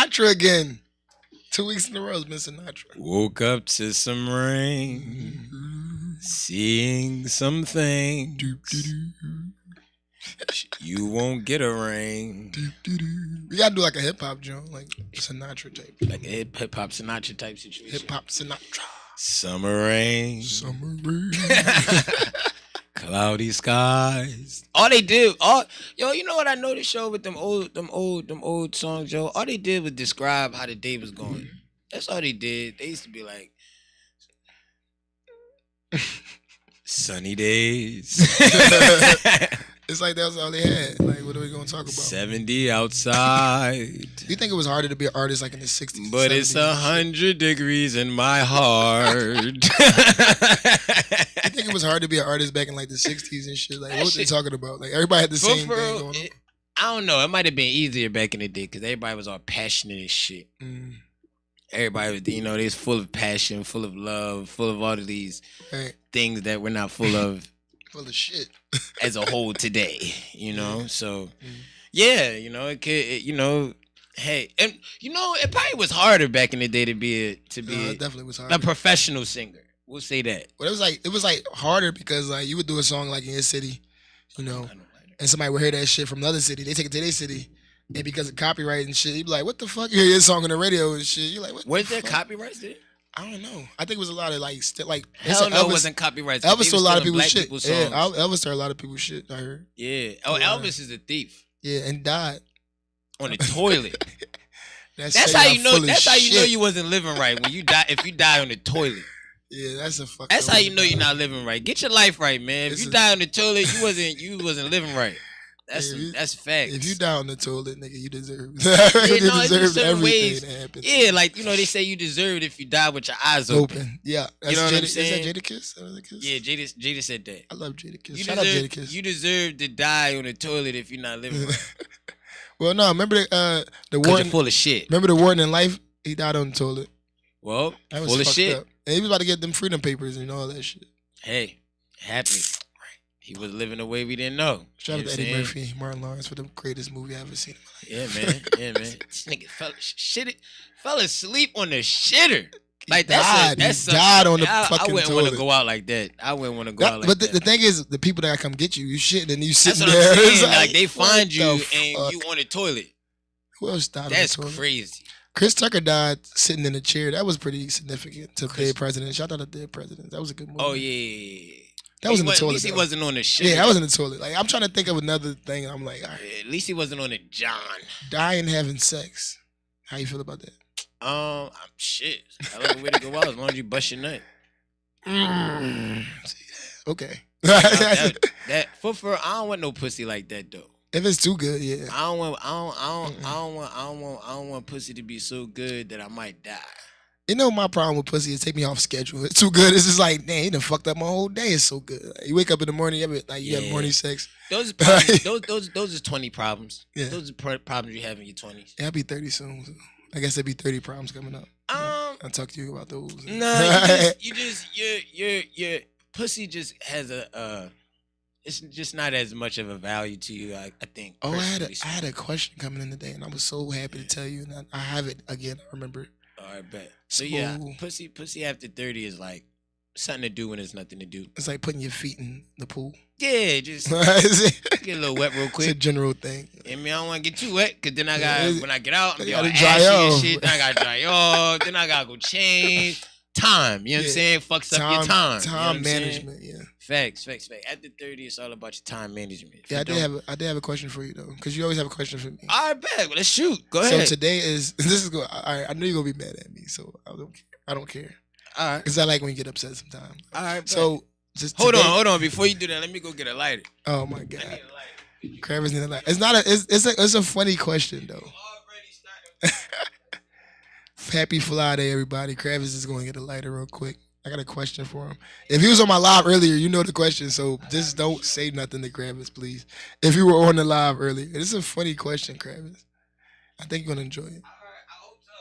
Sinatra again. 2 weeks in a row, it's been Sinatra. Woke up to some rain, seeing some things. You won't get a ring. We gotta do like a hip hop joint, like Sinatra type. Like a hip hop Sinatra type situation. Hip hop Sinatra. Summer rain. Summer rain. Cloudy skies. All they did, you know what I noticed, show with them old songs, yo. All they did was describe how the day was going. That's all they did. They used to be like, sunny days. It's like that's all they had. Like, what are we gonna talk about? 70 outside. You think it was harder to be an artist like in the 60s? But it's 100 degrees in my heart. You think it was hard to be an artist back in like the 60s and shit? Like, what were they talking about? Like, everybody had the same thing going on. I don't know. It might have been easier back in the day because everybody was all passionate and shit. Everybody was, they was full of passion, full of love, full of all of these things that we're not full of. Full of shit. As a whole today, So, yeah, it could, hey, and it probably was harder back in the day to be it definitely was harder. A professional singer. We'll say that. Well, it was like harder because like you would do a song like in your city, and somebody would hear that shit from another city. They take it to their city, and because of copyright and shit, you'd be like, "What the fuck?" You hear your song on the radio and shit. You're like, "What?" Was there copyrights there? I don't know. I think it was a lot of like hell no, it wasn't copyrights. Elvis stole a lot of people's shit. Yeah, Elvis stole a lot of people's shit. I heard. Yeah. Oh, Elvis is a thief. Yeah, and died on the toilet. That's how you know. That's how you know you wasn't living right when you die. If you die on the toilet. Yeah, that's a fuck. That's how you know you're not living right. Get your life right, man. If you die on the toilet, you wasn't living right. That's facts. If you die on the toilet, nigga, you deserve. You deserve everything that happens. Yeah, like they say you deserve it if you die with your eyes open. Yeah, you know what I'm saying. Is that Jadakiss? Yeah, Jada said that. I love Jadakiss. Shout out Jadakiss. You deserve to die on the toilet if you're not living right. Well, no, remember the warden. You're full of shit. Remember the warden in Life? He died on the toilet. Well, that was full of shit. Up. And he was about to get them freedom papers and all that shit. Hey, happened. He was living a way we didn't know. Shout out to Eddie Murphy, Martin Lawrence for the greatest movie I ever seen in my life. Yeah, man. This nigga fell asleep on the shitter. Like he died on the fucking toilet. I wouldn't want to go out like that. I wouldn't want to go out like that. But the thing is, the people that come get you, you shitting and you sitting there. That's what I'm saying. Like they find you and you on the toilet. Who else died on the toilet? That's crazy. Chris Tucker died sitting in a chair. That was pretty significant to Dead President. Shout out to Dead President. That was a good movie. Oh, yeah. That was in the toilet. At least he wasn't on the shit. Yeah, that was in the toilet. Like I'm trying to think of another thing. I'm like, all right. At least he wasn't on the John. Dying having sex. How you feel about that? Shit. I like the way to go out as long as you bust your nut. Okay. that for I don't want no pussy like that though. If it's too good, yeah. I don't want pussy to be so good that I might die. You know my problem with pussy is take me off schedule. It's too good. It's just like, damn, you done fucked up my whole day. It's so good. Like, you wake up in the morning, you have morning sex. Those are problems. those are 20 problems. Yeah. Those are problems you have in your 20s. Yeah, I'll be 30 soon. So I guess there'll be 30 problems coming up. I'll talk to you about those. No, your pussy just has it's just not as much of a value to you, I think. Oh, I had a question coming in today, and I was so happy to tell you, and I have it again. I remember. All right, bet. So yeah, pussy after 30 is like something to do when there's nothing to do. It's like putting your feet in the pool. Yeah, just get a little wet real quick. It's a general thing. I mean, I don't want to get too wet because then when I get out, I'm gotta all dry ashy off. and shit. Then I gotta dry off. Then I gotta go change. Time, you know what I'm saying? Fucks up your time. Time management, yeah. Facts. After 30, it's all about your time management. Yeah, I did have a question for you though, because you always have a question for me. All right, bet. Let's shoot. Go ahead. So today is good. All right, I know you're gonna be mad at me, so I don't care. All right, because I like when you get upset sometimes. All right. So just hold on. Before you do that, let me go get a lighter. Oh my god. I need a lighter. Kravis need a lighter. It's not a. It's a funny question though. Happy Friday, everybody. Kravis is going to get a lighter real quick. I got a question for him. If he was on my live earlier, you know the question, so just don't say nothing to Kravis, please. If you were on the live earlier. It's a funny question, Kravis. I think you're going to enjoy it. I hope so.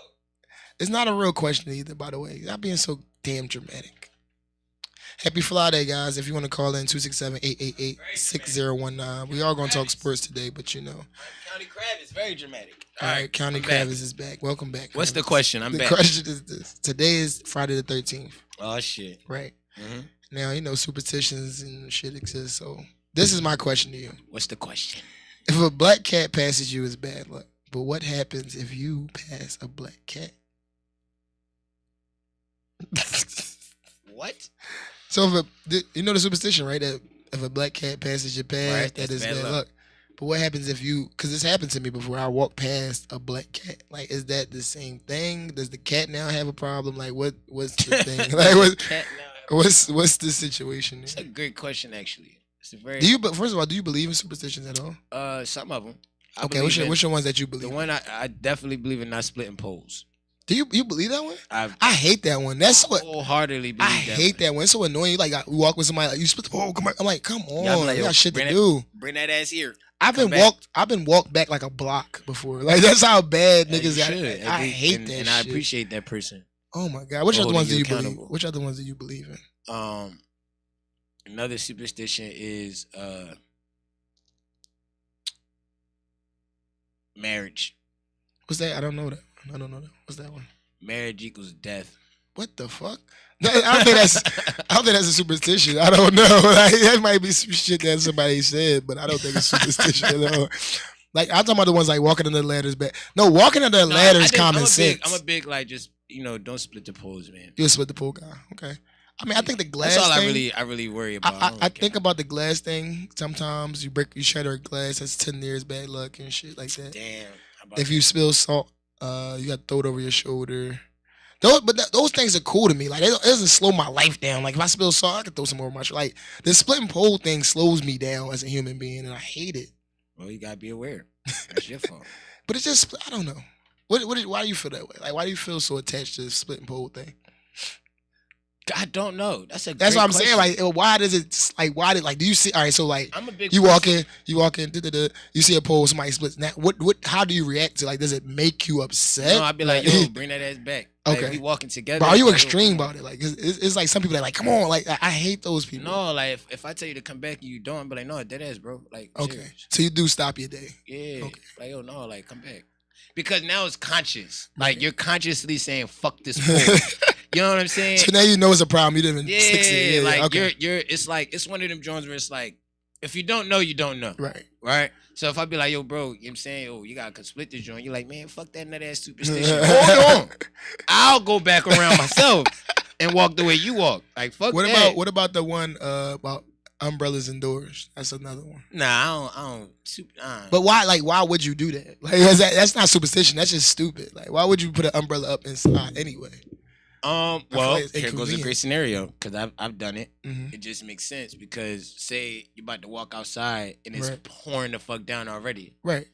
It's not a real question either, by the way. Not being so damn dramatic. Happy Friday, guys. If you want to call in, 267-888-6019. We are going to talk sports today, but you know. County Crab is very dramatic. All right, County Kravis is back. Welcome back. What's Kravis. the question? I'm the back. The question is this. Today is Friday the 13th. Oh, shit. Right. Mm-hmm. Now, you know, superstitions and shit exist, so this is my question to you. What's the question? If a black cat passes you, it's bad luck. But what happens if you pass a black cat? What? So, you know the superstition, right? That if a black cat passes your path, right, that is bad luck. But what happens if you, because this happened to me before, I walked past a black cat. Like, is that the same thing? Does the cat now have a problem? Like, what's the thing? Like, what's the situation? It's a great question, actually. It's a very. But first of all, do you believe in superstitions at all? Some of them. Okay, which your ones that you believe? The one I definitely believe in not splitting poles. Do you believe that one? I hate that one. That's what wholeheartly believe. I hate that one. It's so annoying. You like you walk with somebody like you split the pole. Come on. I'm like, come on, like, you got shit to do. Bring that ass here. I've been walked back like a block before. Like that's how bad niggas got. I hate that. And shit. I appreciate that person. Oh my god. Which other ones do you believe? Which other ones do you believe in? Another superstition is marriage. What's that? I don't know that. I don't know that. What's that one? Marriage equals death. What the fuck? I don't think that's a superstition. I don't know. Like, that might be some shit that somebody said, but I don't think it's superstition at all. Like I'm talking about the ones like walking under the ladders. No, walking under the ladder is common sense. I'm a big like just don't split the poles, man. You're a split the pole guy. Okay. I mean, I think the glass. That's all thing, I really worry about. I think about the glass thing. Sometimes you shatter a glass. That's 10 years bad luck and shit like that. Damn. If you spill salt, you got to throw it over your shoulder. Those things are cool to me. Like it doesn't slow my life down. Like if I spill salt, I can throw some over my shoulder. Like the splitting pole thing slows me down as a human being, and I hate it. Well, you gotta be aware. That's your fault. But it's just I don't know. Why do you feel that way? Like why do you feel so attached to the splitting pole thing? I don't know. That's what I'm saying. Like, why does it? Like, do you see? All right, so like, I'm a big. You walk in, you see a pole, somebody splits. Now, how do you react to? Like, does it make you upset? No, I'd be like, yo, bring that ass back. Okay, like, we walking together. But are you extreme about it? Like, it's like some people that like, come on, like, I hate those people. No, like, if I tell you to come back and you don't, I'd be like, no, dead ass, bro. Like, okay, serious. So you do stop your day. Yeah. Okay. Like, yo, no, like, come back. Because now it's conscious. Like, you're consciously saying, fuck this pole. You know what I'm saying? So now you know it's a problem. You didn't even fix it. Yeah, like okay. It's one of them joints where it's like, if you don't know, you don't know. Right? So if I be like, yo, bro, you know what I'm saying? Oh, you gotta split this joint. You're like, man, fuck that nut ass superstition. Hold on. I'll go back around myself and walk the way you walk. Like, fuck that. What about the one about umbrellas and doors? That's another one. Nah, I don't. But why? Like, why would you do that? Like, that's not superstition. That's just stupid. Like, why would you put an umbrella up inside anyway? Well, here goes a great scenario because I've done it. Mm-hmm. It just makes sense because say you're about to walk outside and it's pouring the fuck down already. Right.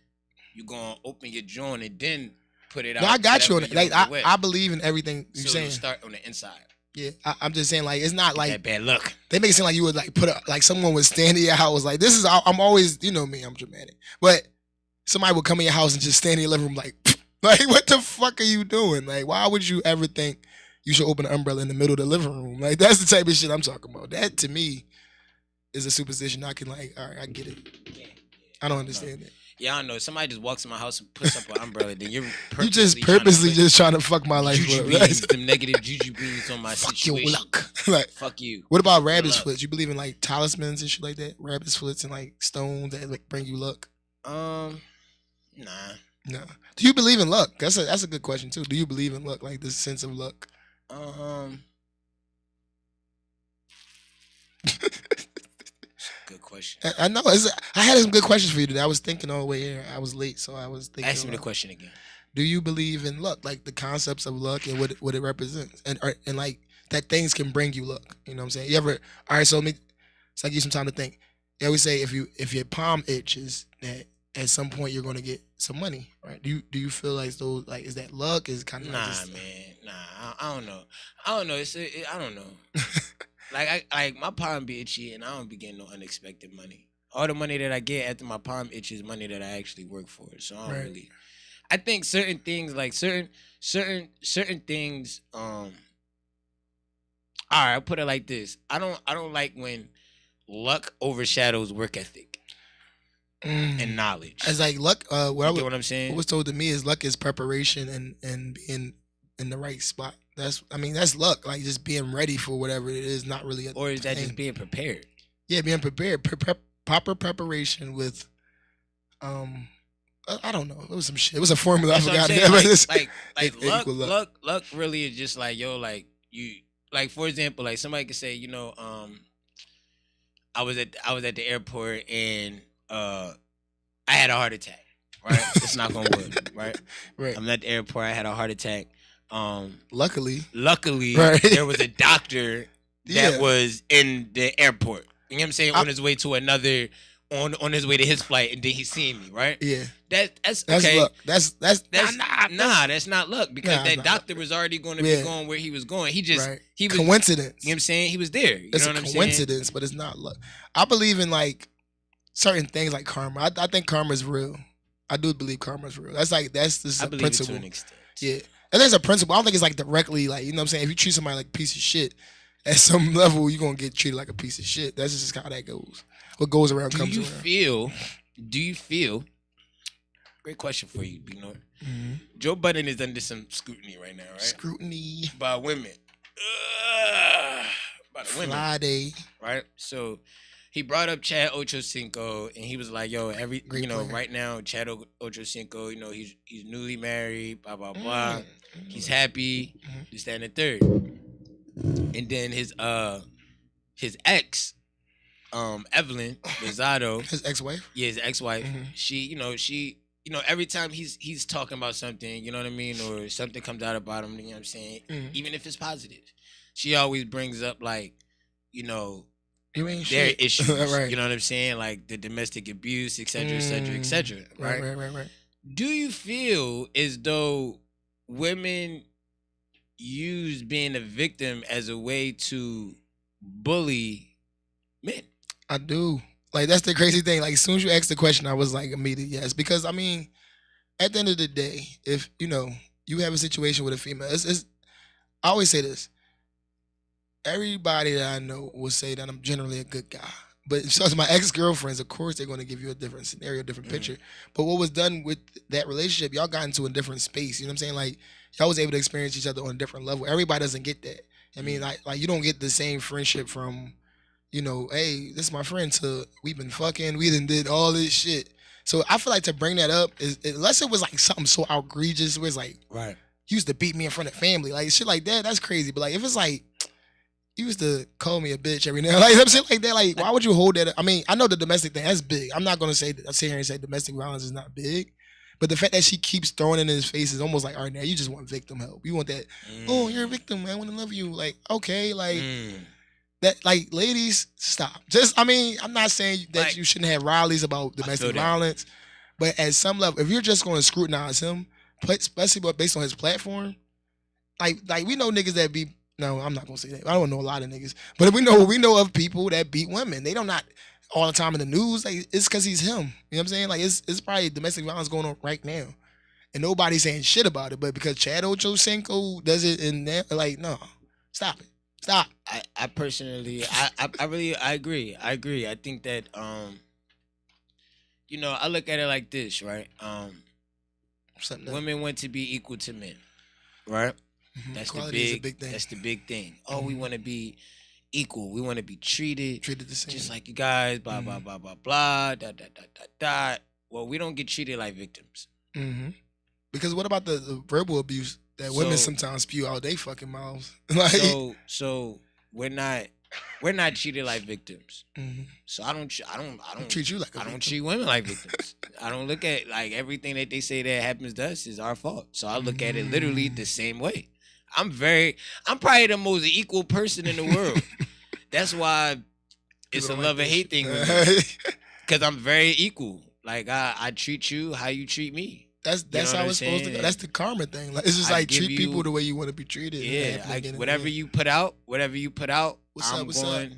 You're gonna open your joint and then put it out. No, I got you on it. Like I believe in everything you're saying. So start on the inside. Yeah, I'm just saying like it's not like that bad luck. They make it seem like you would like like someone would stand in your house like this is. I'm always me. I'm dramatic, but somebody would come in your house and just stand in your living room like what the fuck are you doing? Like why would you ever think you should open an umbrella in the middle of the living room? Like that's the type of shit I'm talking about. That to me is a superstition. I can like, all right, I get it. Yeah. I don't understand it. Yeah, I don't know. Somebody just walks in my house and puts up an umbrella, then you're purposely just trying to fuck my life up. Them negative juju beans on my fuck situation. Your luck. Like, fuck you. What about rabbit's foots? You believe in like talismans and shit like that? Rabbit's foots and like stones that like bring you luck? Nah. No. Do you believe in luck? That's a good question too. Do you believe in luck? Like this sense of luck? Good question. I know. I had some good questions for you today. I was thinking all the way here. I was late, so I was thinking. Ask me the question again. Do you believe in luck, like the concepts of luck and what it represents, and like that things can bring you luck? You know what I'm saying? You ever? All right, so I'll give you some time to think. They always say if your palm itches, that at some point you're going to get some money, right? Do you feel like those is that luck? Is kind of man. Nah, I don't know. I don't know. I don't know. Like my palm be itchy and I don't be getting no unexpected money. All the money that I get after my palm itches is money that I actually work for. So I don't really. I think certain things like certain things. I all right, I'll put it like this. I don't like when luck overshadows work ethic and knowledge. It's like luck. What I'm saying? What was told to me is luck is preparation and being in the right spot. That's luck. Like just being ready for whatever it is. Not really. Or is that just being prepared? Yeah, being prepared. Proper preparation with, I don't know. It was some shit. It was a formula. That's I forgot it. Like luck really is just like, yo, like you, like for example, like somebody could say, you know, I was at the airport and I had a heart attack. Right, it's not gonna work. Right. I'm at the airport. I had a heart attack. Luckily, right. There was a doctor that was in the airport. You know what I'm saying? On his way to another, on his way to his flight, and then he seen me. Right. Yeah. That's okay. Luck. That's that's not luck because that doctor was already going to be going where he was going. He was coincidence. You know what I'm saying? He was there. You it's know what I'm saying? Coincidence, but it's not luck. I believe in like certain things like karma. I think karma is real. I do believe karma is real. That's a principle. To an extent. Yeah. And there's a principle. I don't think it's like directly like, you know what I'm saying? If you treat somebody like a piece of shit, at some level you're gonna get treated like a piece of shit. That's just how that goes. What goes around comes around. Do you feel great question for you, B-Nord. Joe Budden is under some scrutiny right now, right? Scrutiny. By women. By the women. Friday. Right? So he brought up Chad Ochocinco, and he was like, "Yo, right now, Chad Ochocinco, you know, he's newly married, blah blah blah. He's happy, this, that, and the third." And then his ex, Evelyn Lozado, his ex-wife, his ex-wife, she, every time he's talking about something, you know what I mean, or something comes out about him, you know what I'm saying, even if it's positive, she always brings up like, their issues, right. You know what I'm saying? Like the domestic abuse, et cetera, et cetera, et cetera. Right. Do you feel as though women use being a victim as a way to bully men? I do. Like, that's the crazy thing. Like, as soon as you asked the question, I was like, immediate yes. Because, I mean, at the end of the day, if, you have a situation with a female, I always say this. Everybody that I know will say that I'm generally a good guy. But so to my ex-girlfriends, of course, they're going to give you a different scenario, a different picture. But what was done with that relationship, y'all got into a different space. You know what I'm saying? Like, y'all was able to experience each other on a different level. Everybody doesn't get that. I mean, like you don't get the same friendship from, hey, this is my friend, to we've been fucking, we done did all this shit. So I feel like to bring that up, unless it was like something so outrageous, where it's like, right, you used to beat me in front of family, like shit like that, that's crazy. But like, if it's like, you used to call me a bitch every now, like some shit like that. Like, why would you hold that? I mean, I know the domestic thing, that's big. I'm not gonna sit here and say domestic violence is not big, but the fact that she keeps throwing it in his face is almost like, all right, now you just want victim help. You want that? Oh, you're a victim, man. I want to love you. Like, okay, like that. Like, ladies, stop. I'm not saying that you shouldn't have rallies about domestic violence, but at some level, if you're just going to scrutinize him, especially based on his platform, like we know niggas that be. No, I'm not gonna say that. I don't know a lot of niggas, but we know of people that beat women. They don't not all the time in the news. Like, it's because he's him. You know what I'm saying? Like, it's probably domestic violence going on right now, and nobody's saying shit about it. But because Chad Ochocinco does it in there, like, no, stop it, stop. I personally, I agree. I think that I look at it like this, right? Women want to be equal to men, right? That's Equality is a big thing. That's the big thing. Oh, we want to be equal. We want to be treated the same, just like you guys. Blah blah blah blah blah. Dot. Well, we don't get treated like victims. Because what about the verbal abuse that women sometimes spew out they fucking mouths? Like, so we're not treated like victims. So I don't treat you like I don't treat women like victims. I don't look at like everything that they say that happens to us is our fault. So I look at it literally the same way. I'm probably the most equal person in the world. That's why it's a love and hate thing with me. Because I'm very equal. Like, I treat you how you treat me. That's how it's supposed to go. That's the karma thing. Like, it's just like treat people the way you want to be treated. Yeah, whatever you put out, what's up?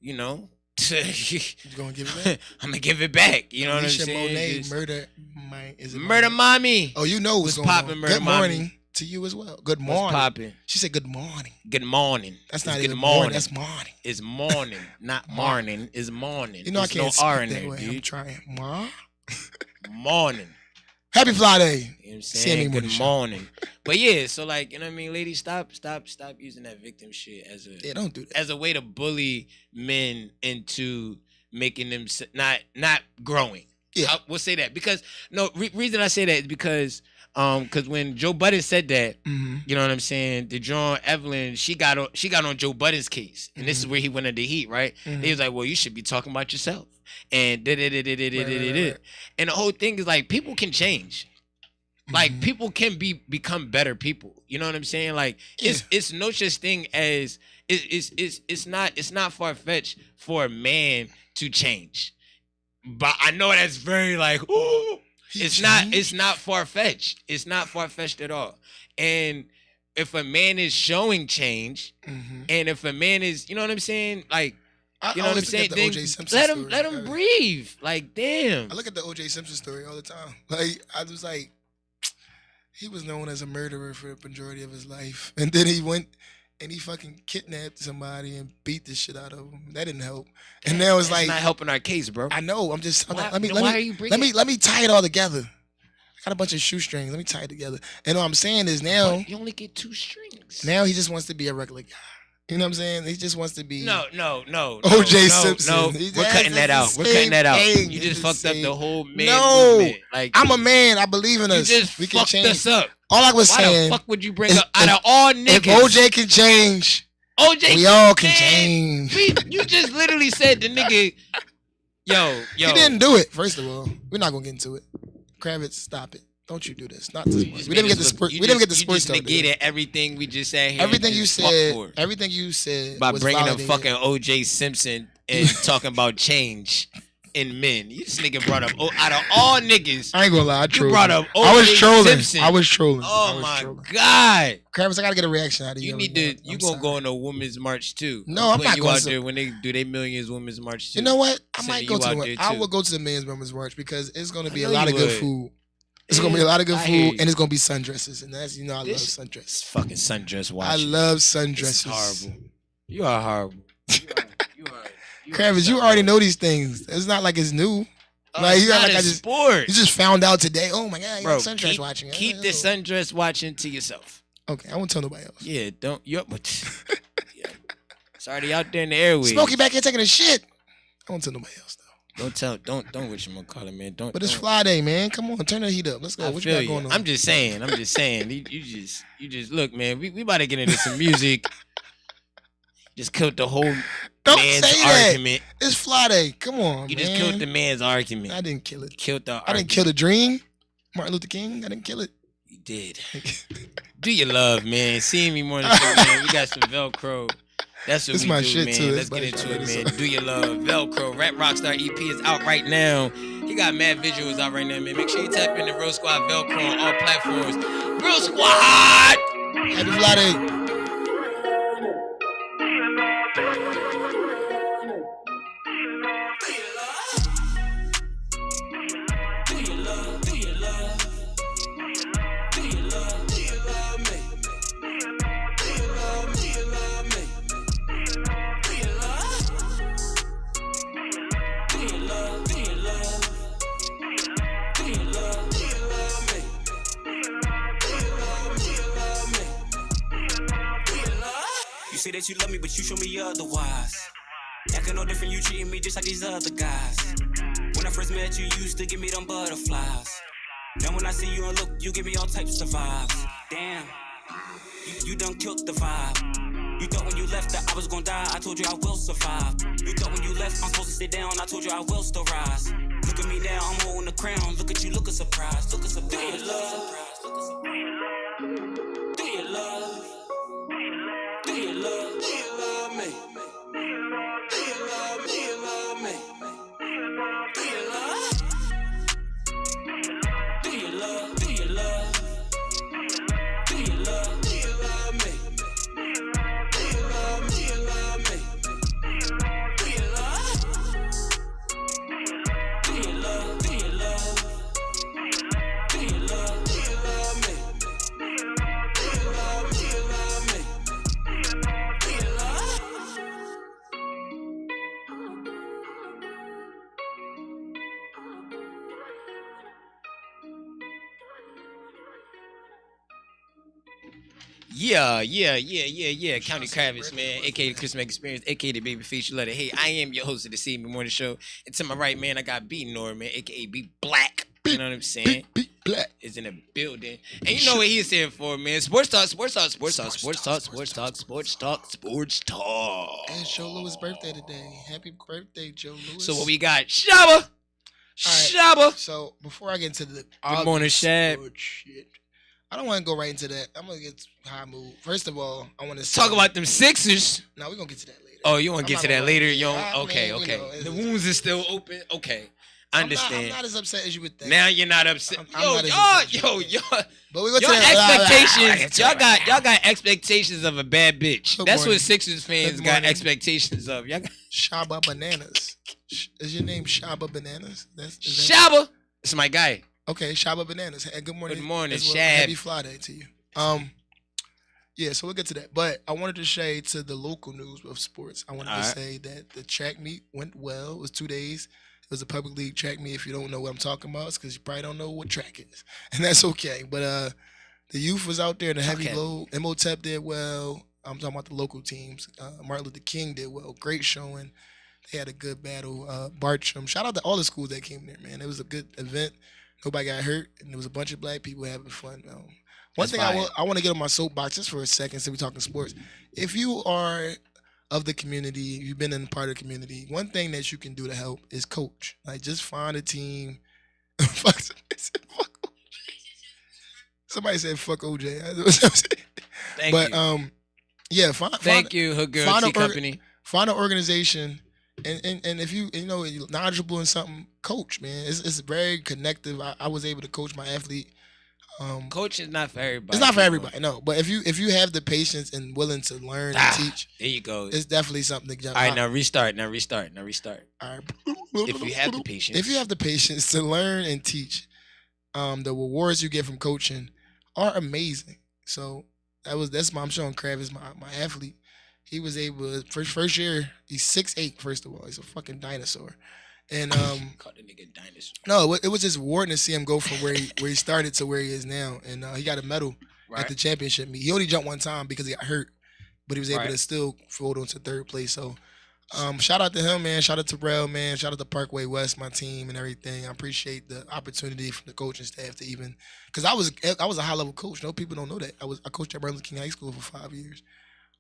You know, you gonna give it back? I'm gonna give it back. You know what I'm saying? Monet, Murder Mommy. Oh, you know what's popping. Murder Good morning. Mommy. to you as well. Good What's morning. popping? She said good morning. Good morning. That's not good even morning. That's morning. It's morning, not morning. It's morning. You know There's I can't no R speak in that there, way. dude. I'm trying. Ma? Morning. Happy Friday. You know what I'm CME saying? Morning Good Show. morning. But yeah, so like, you know what I mean, ladies, stop using that victim shit as a Don't do that. as a way to bully men into making them not growing. Yeah. We'll say that because reason I say that is because when Joe Budden said that, you know what I'm saying, the John Evelyn, she got on Joe Budden's case, and this is where he went under heat, right? He was like, well, you should be talking about yourself, and right. And the whole thing is like people can change. Like people can become better people. You know what I'm saying? Like it's no such thing as it's not far fetched for a man to change. But I know that's very like, ooh, it's not far fetched. It's not far fetched at all. And if a man is showing change, and if a man is, you know what I'm saying, like, you know what I'm saying, then let him breathe. Like, damn. I look at the O.J. Simpson story all the time. Like, I was like, he was known as a murderer for the majority of his life, and then he went and he fucking kidnapped somebody and beat the shit out of him. That didn't help. And now it's like, not helping our case, bro. I know. Let me tie it all together. I got a bunch of shoestrings. Let me tie it together. And what I'm saying is now, but you only get 2 strings. Now he just wants to be a regular guy. You know what I'm saying? He just wants to be no. O.J. Simpson. No, we're cutting that out. We're cutting that out. You just fucked up the whole man movement. Like, I'm a man. I believe in us. You just we fucked us up. All I was saying. Why the fuck would you bring up out of all niggas? If O.J. can change, we all can change. You just literally said the nigga, yo. He didn't do it. First of all, we're not gonna get into it. Kravitz, stop it. Don't you do this? Not this much. We didn't get the sports. We didn't get the sports talk. You just negated everything we just said here. Everything you said. By was bringing up validated. fucking O.J. Simpson and talking about change in men. You this nigga brought up out of all niggas. I ain't gonna lie. You brought up O.J. I was trolling. Simpson. I was trolling. Oh my god. Kravitz, I gotta get a reaction out of you. You gonna go on a women's march too? No, I'm not you going out to. there when they do their millions women's march too. You know what? I might go to the. I will go to the men's women's march because it's gonna be a lot of good food. It's gonna be a lot of good food, and it's gonna be sundresses, and that's I love sundresses. Fucking sundress watching. I love sundresses. It's horrible. You are horrible. You are Kravitz, you already know these things. It's not like it's new. Like you not like sport. You just found out today. Oh my god, bro, sundress watching. Keep the sundress watching to yourself. Okay, I won't tell nobody else. Yeah, don't. Yeah. It's already out there in the airways. Smokey back here taking a shit. I won't tell nobody else though. Don't what you gonna call it, man. Don't. But it's Friday, man. Come on, turn the heat up. Let's go. What you got going on? I'm just saying. You just look, man. We about to get into some music. Just killed the whole man's argument. It's Friday. Come on, You just killed the man's argument. I didn't kill it. I didn't kill the dream. Martin Luther King. I didn't kill it. You did. Do your love, man. CME Morning Show, man. We got some Velcro. That's what we my do, shit man. too. Let's get into it, man. Do your love. Velcro. Rap Rockstar EP is out right now. He got mad visuals out right now, man. Make sure you tap into Real Squad Velcro on all platforms. Real Squad! Happy Friday. You say that you love me, but you show me otherwise. Acting no different, you treating me just like these other guys. When I first met you, you used to give me them butterflies. Now when I see you and look, you give me all types of vibes. Damn, you done killed the vibe. You thought when you left that I was gonna die, I told you I will survive. You thought when you left I'm supposed to stay down, I told you I will still rise. Look at me now, I'm holding the crown. Look at you, look a surprise, look a surprise. Do you love? Do you love? Do you love? Do you love me? Do you love me? Do you love me? Do you love? Do you love? Do you love? Do you love? Do you love me? Do you love me? Do you love me? Do you love? Do you love? Do you love? Do you love? Do you love me? Yeah. County Kravitz, man, aka the Christmas Experience, aka the Babyface You Let It Hate. I am your host of the CME Morning Show. And to my right, man, I got B Nor, man, aka B Black. You know what I'm saying? B Black is in the building. And you know what he's here for, man. Sports talk. And it's Joe Lewis' birthday today. Happy birthday, Joe Lewis. So what we got? Shabba. Shabba. So before I get into the Good morning, Shab. Shit, I don't want to go right into that. I'm gonna get high mood. First of all, I want to talk about them Sixers. No, we're gonna get to that later. Oh, you want to get to that later? Okay. The wounds is still open. Okay. I understand. I'm not as upset as you would think. Now you're not upset. Yo. But we go your expectations. Y'all got expectations of a bad bitch. That's what Sixers fans got expectations of. Y'all got Shaba Bananas. Is your name Shaba Bananas? Shaba. It's my guy. Okay, Shaba Bananas. Hey, good morning. Good morning, well. Shab. Happy Friday to you. Yeah, so we'll get to that. But I wanted to shade to the local news of sports. I wanted to say that the track meet went well. It was 2 days. It was a public league track meet. If you don't know what I'm talking about, it's because you probably don't know what track is. And that's okay. But the youth was out there in the heavy load. MOTEP did well. I'm talking about the local teams. Martin Luther King did well. Great showing. They had a good battle. Bartram. Shout out to all the schools that came there, man. It was a good event. Nobody got hurt. And there was a bunch of black people having fun. One thing I want to get on my soapbox just for a second since we're talking sports. If you are of the community, you've been in part of the community, one thing that you can do to help is coach. Like, just find a team. Fuck OJ. Somebody said fuck OJ. Thank you. Yeah, thank you, Hood Girl Tea Company. Find an organization, and if you're knowledgeable in something, coach, man. It's very connective. I was able to coach my athlete. Coaching is not for everybody. It's not for everybody, no. But if you have the patience and willing to learn and teach, there you go. It's definitely something to jump. All right, now restart. All right. If you have the patience to learn and teach, the rewards you get from coaching are amazing. So I'm showing Kravis, my athlete. He was able to, first year, he's 6'8", first of all. He's a fucking dinosaur. And called the nigga dinosaur. No, it was just rewarding to see him go from where he started to where he is now. And he got a medal at the championship meet. He only jumped one time because he got hurt, but he was able to still hold on to third place. So shout out to him, man. Shout out to Terrell, man. Shout out to Parkway West, my team, and everything. I appreciate the opportunity from the coaching staff to even, because I was a high level coach. No, people don't know that. I coached at Martin Luther King High School for 5 years.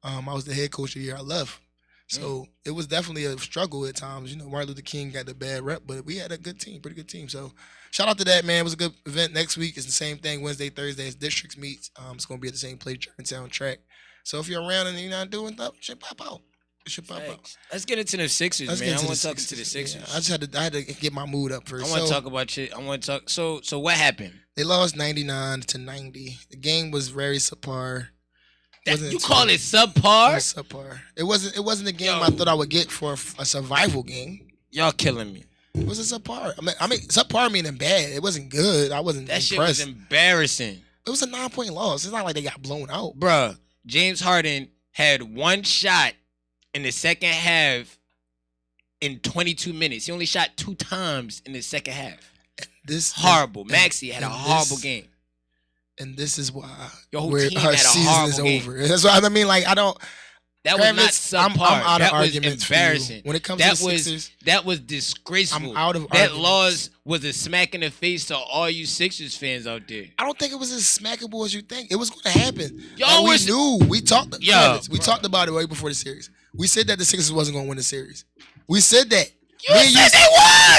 I was the head coach the year I left. So it was definitely a struggle at times. Martin Luther King got the bad rep, but we had a good team, pretty good team. So shout out to that, man. It was a good event. Next week is the same thing. Wednesday, Thursday is districts meets. It's going to be at the same place, Germantown track. So if you're around and you're not doing stuff, it should pop out. Let's get into the Sixers, man. I want to talk to the Sixers. Yeah, I had to get my mood up first. I want to talk about shit. I want to talk. So what happened? They lost 99-90. The game was very subpar. You call it subpar? It was subpar. It wasn't a game I thought I would get for a survival game. Y'all killing me. It was a subpar. I mean, subpar meaning bad. It wasn't good. I wasn't impressed. Shit was embarrassing. It was a 9-point loss. It's not like they got blown out. Bruh, James Harden had one shot in the second half in 22 minutes. He only shot 2 times in the second half. Horrible. Maxey had a horrible game. And this is why our season is over. That's what I mean. Like, I don't. That was not subpar. I'm out of arguments. Embarrassing. When it comes to the Sixers, that was disgraceful. I'm out of that arguments. loss was a smack in the face to all you Sixers fans out there. I don't think it was as smackable as you think. It was going to happen. We knew. We talked about it right before the series. We said that the Sixers wasn't going to win the series. We said that. You said they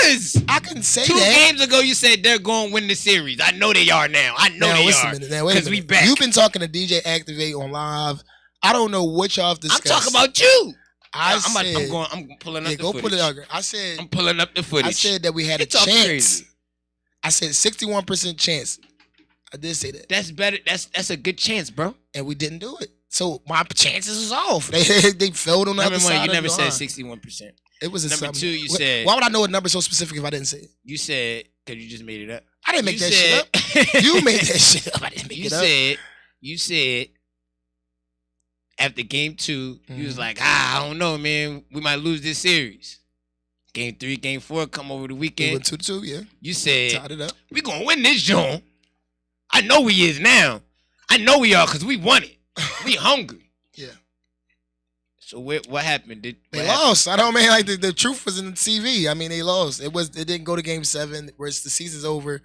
was. I can say 2 that. 2 games ago, you said they're going to win the series. I know they are now. I know they are. Because we back. You've been talking to DJ Activate on live. I don't know what y'all have discussed. I'm talking about you. I'm pulling up the footage. Put it out. I'm pulling up the footage. I said that we had a chance. Crazy. I said 61% chance. I did say that. That's better. That's a good chance, bro. And we didn't do it. So my chances was off. They failed on the other side. You never said 61%. It was number 2. You said. Why would I know a number so specific if I didn't say it? You said because you just made it up. I didn't make that shit up. You made that shit up. I didn't make it up. You said after game 2, you was like, I don't know, man. We might lose this series. Game 3, game 4, come over the weekend. We went 2-2, yeah. You said tied it up. We gonna win this joint. I know we is now. I know we are because we won it. We hungry. Yeah. So what happened? They lost. I don't mean like the truth was in the TV. I mean they lost. It didn't go to Game 7 where the season's over,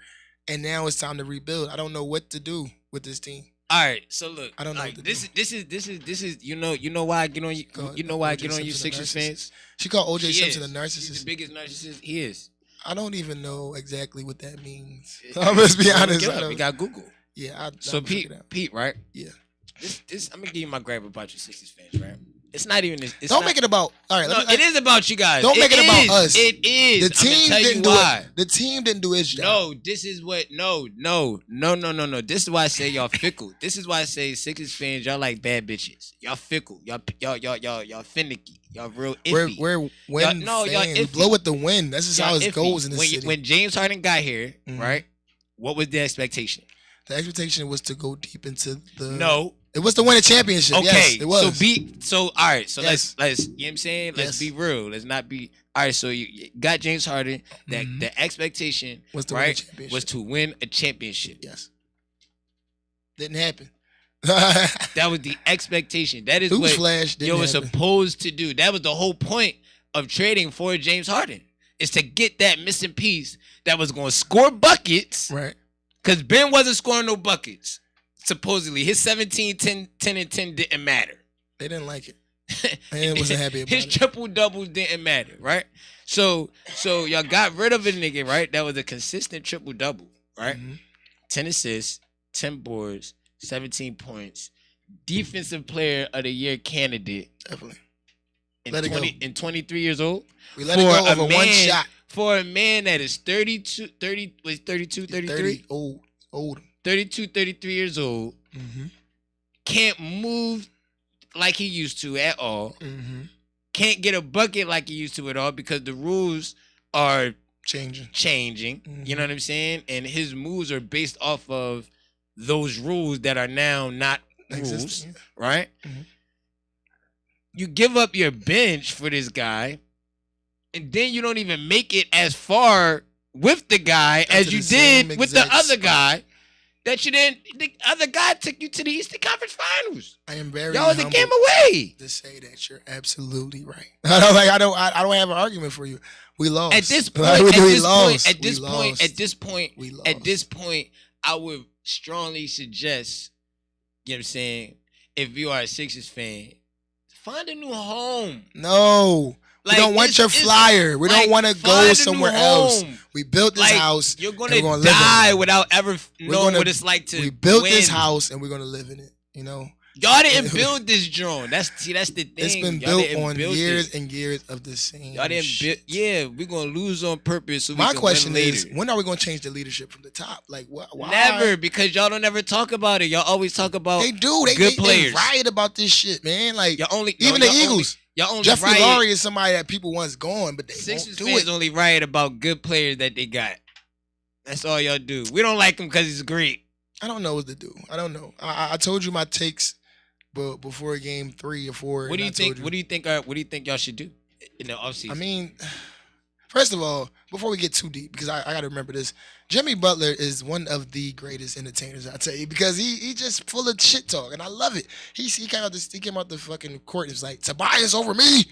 and now it's time to rebuild. I don't know what to do with this team. All right, so look, I don't know. This is you know why I get on you. You know why I get on you Sixers fans. She called O.J. Simpson a narcissist. He's the biggest narcissist. He is. I don't even know exactly what that means. I'm just be honest. You got Google. Yeah. So Pete, right? Yeah. This I'm gonna give you my grab about you Sixers fans, right? It's not even this. Don't make it about. All right. No, it is about you guys. Don't make it about us. It is. The team didn't do it. The team didn't do its job. No, this is what. No. This is why I say y'all fickle. This is why I say Sixers fans, y'all like bad bitches. Y'all fickle. Y'all finicky. Y'all real iffy. We're wind y'all fans. Blow with the wind. That's just how it goes in this city. When James Harden got here, right? What was the expectation? The expectation was to go deep into the. No. It was to win a championship. Okay, yes, it was. So all right. So Yes. let's you know what I'm saying? Let's be real. Let's not be all right. So you got James Harden. That the expectation was to win a championship. Was to win a championship. Yes. Didn't happen. That was the expectation. That is what you were supposed to do. That was the whole point of trading for James Harden. Is to get that missing piece that was going to score buckets. Right. Because Ben wasn't scoring no buckets. Supposedly, his 17, 10, and 10 didn't matter. They didn't like it. And wasn't happy about his triple doubles didn't matter, right? So y'all got rid of a nigga, right? That was a consistent triple double, right? 10 assists, 10 boards, 17 points, defensive player of the year candidate. Definitely. In 23 years old. We let it go over one shot. For a man that is 32, 33? Old. 32, 33 years old, can't move like he used to at all, can't get a bucket like he used to at all because the rules are changing. You know what I'm saying? And his moves are based off of those rules that are now not rules, right? You give up your bench for this guy, and then you don't even make it as far with the guy as you did with the other guy. That you didn't. The other guy took you to the Eastern Conference Finals. I am very. Y'all was a game away. To say that you're absolutely right. I don't have an argument for you. We lost. At this point, at this point, I would strongly suggest. You know what I'm saying? If you are a Sixers fan, find a new home. No. We don't want your flyer. We don't want to go somewhere else. We built this house. You're going to die without ever knowing what it's like to We built this house, and we're going to live in it. You know? Y'all didn't build this drone. That's the thing. It's been built on years and years of the same Y'all didn't build. Yeah, we're going to lose on purpose so we My can question win later. is, when are we going to change the leadership from the top? Like, why? Never, because y'all don't ever talk about it. Y'all always talk about good players. They riot about this shit, man. Like, even the Eagles. Jeffrey Lurie is somebody that people once gone, but they Sixers won't do fans only riot about good players that they got. That's all y'all do. We don't like him because he's great. I don't know what to do. I don't know. I told you my takes, but before game 3 or 4. What do you think? What do you think y'all should do in the offseason? I mean, first of all, before we get too deep, because I got to remember this, Jimmy Butler is one of the greatest entertainers, I tell you, because he just full of shit talk, and I love it. He came out the fucking court and was like, Tobias over me.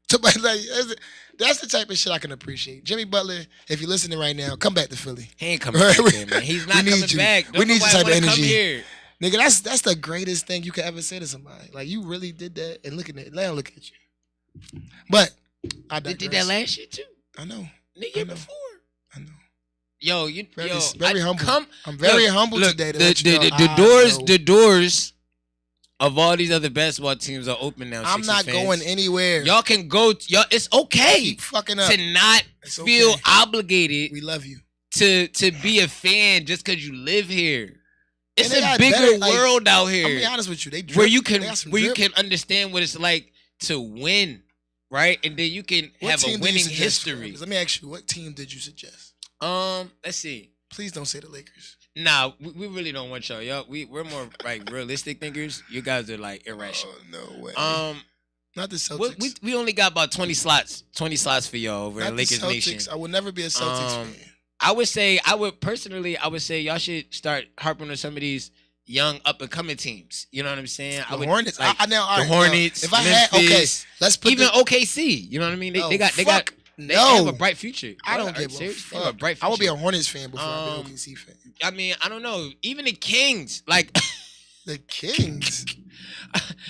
That's the type of shit I can appreciate. Jimmy Butler, if you're listening right now, come back to Philly. He ain't coming back there, man. He's not coming back. We need your type of energy. Nigga, that's the greatest thing you could ever say to somebody. Like, you really did that, and look at it. Let him look at you. But I digress. They did that last year too. I know. Nigga before. I know. Yo, very humble. I'm very humble today. The doors of all these other basketball teams are open now. I'm not going anywhere. Y'all can go. Y'all, it's okay. Keep fucking up. To not feel obligated. We love you. To be a fan just because you live here. It's a bigger world out here. I'll be honest with you. Where you can understand what it's like to win, right? And then you can have a winning history. Let me ask you, what team did you suggest? Let's see. Please don't say the Lakers. Nah, we really don't want y'all. We're more like realistic thinkers. You guys are like irrational. Oh, no way. Not the Celtics. We only got about 20 slots for y'all over at Lakers Nation. I would never be a Celtics fan. I would say y'all should start harping on some of these young up and coming teams. You know what I'm saying? The Hornets. Like, the Hornets. If I Memphis, had let's put even OKC. You know what I mean? They have a bright future. I don't give a fuck. Bright future. I would be a Hornets fan before I be an OKC fan. I mean, I don't know. Even the Kings, like the Kings.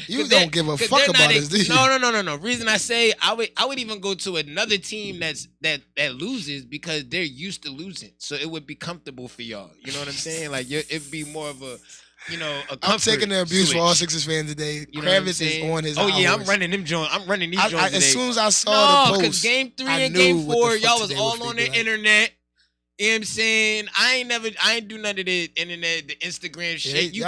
You don't give a fuck about us, do you? No. Reason I say I would even go to another team that loses because they're used to losing, so it would be comfortable for y'all. You know what I'm saying? Like it'd be more of a. I'm taking the abuse for all Sixers fans today. Kravitz is on his. Oh yeah, hours. I'm running them joints. I'm running these joints today. As soon as I saw the post, because Game 3 and Game 4, y'all was all on the internet. You know what I'm saying? I ain't do none of the internet, the Instagram shit. You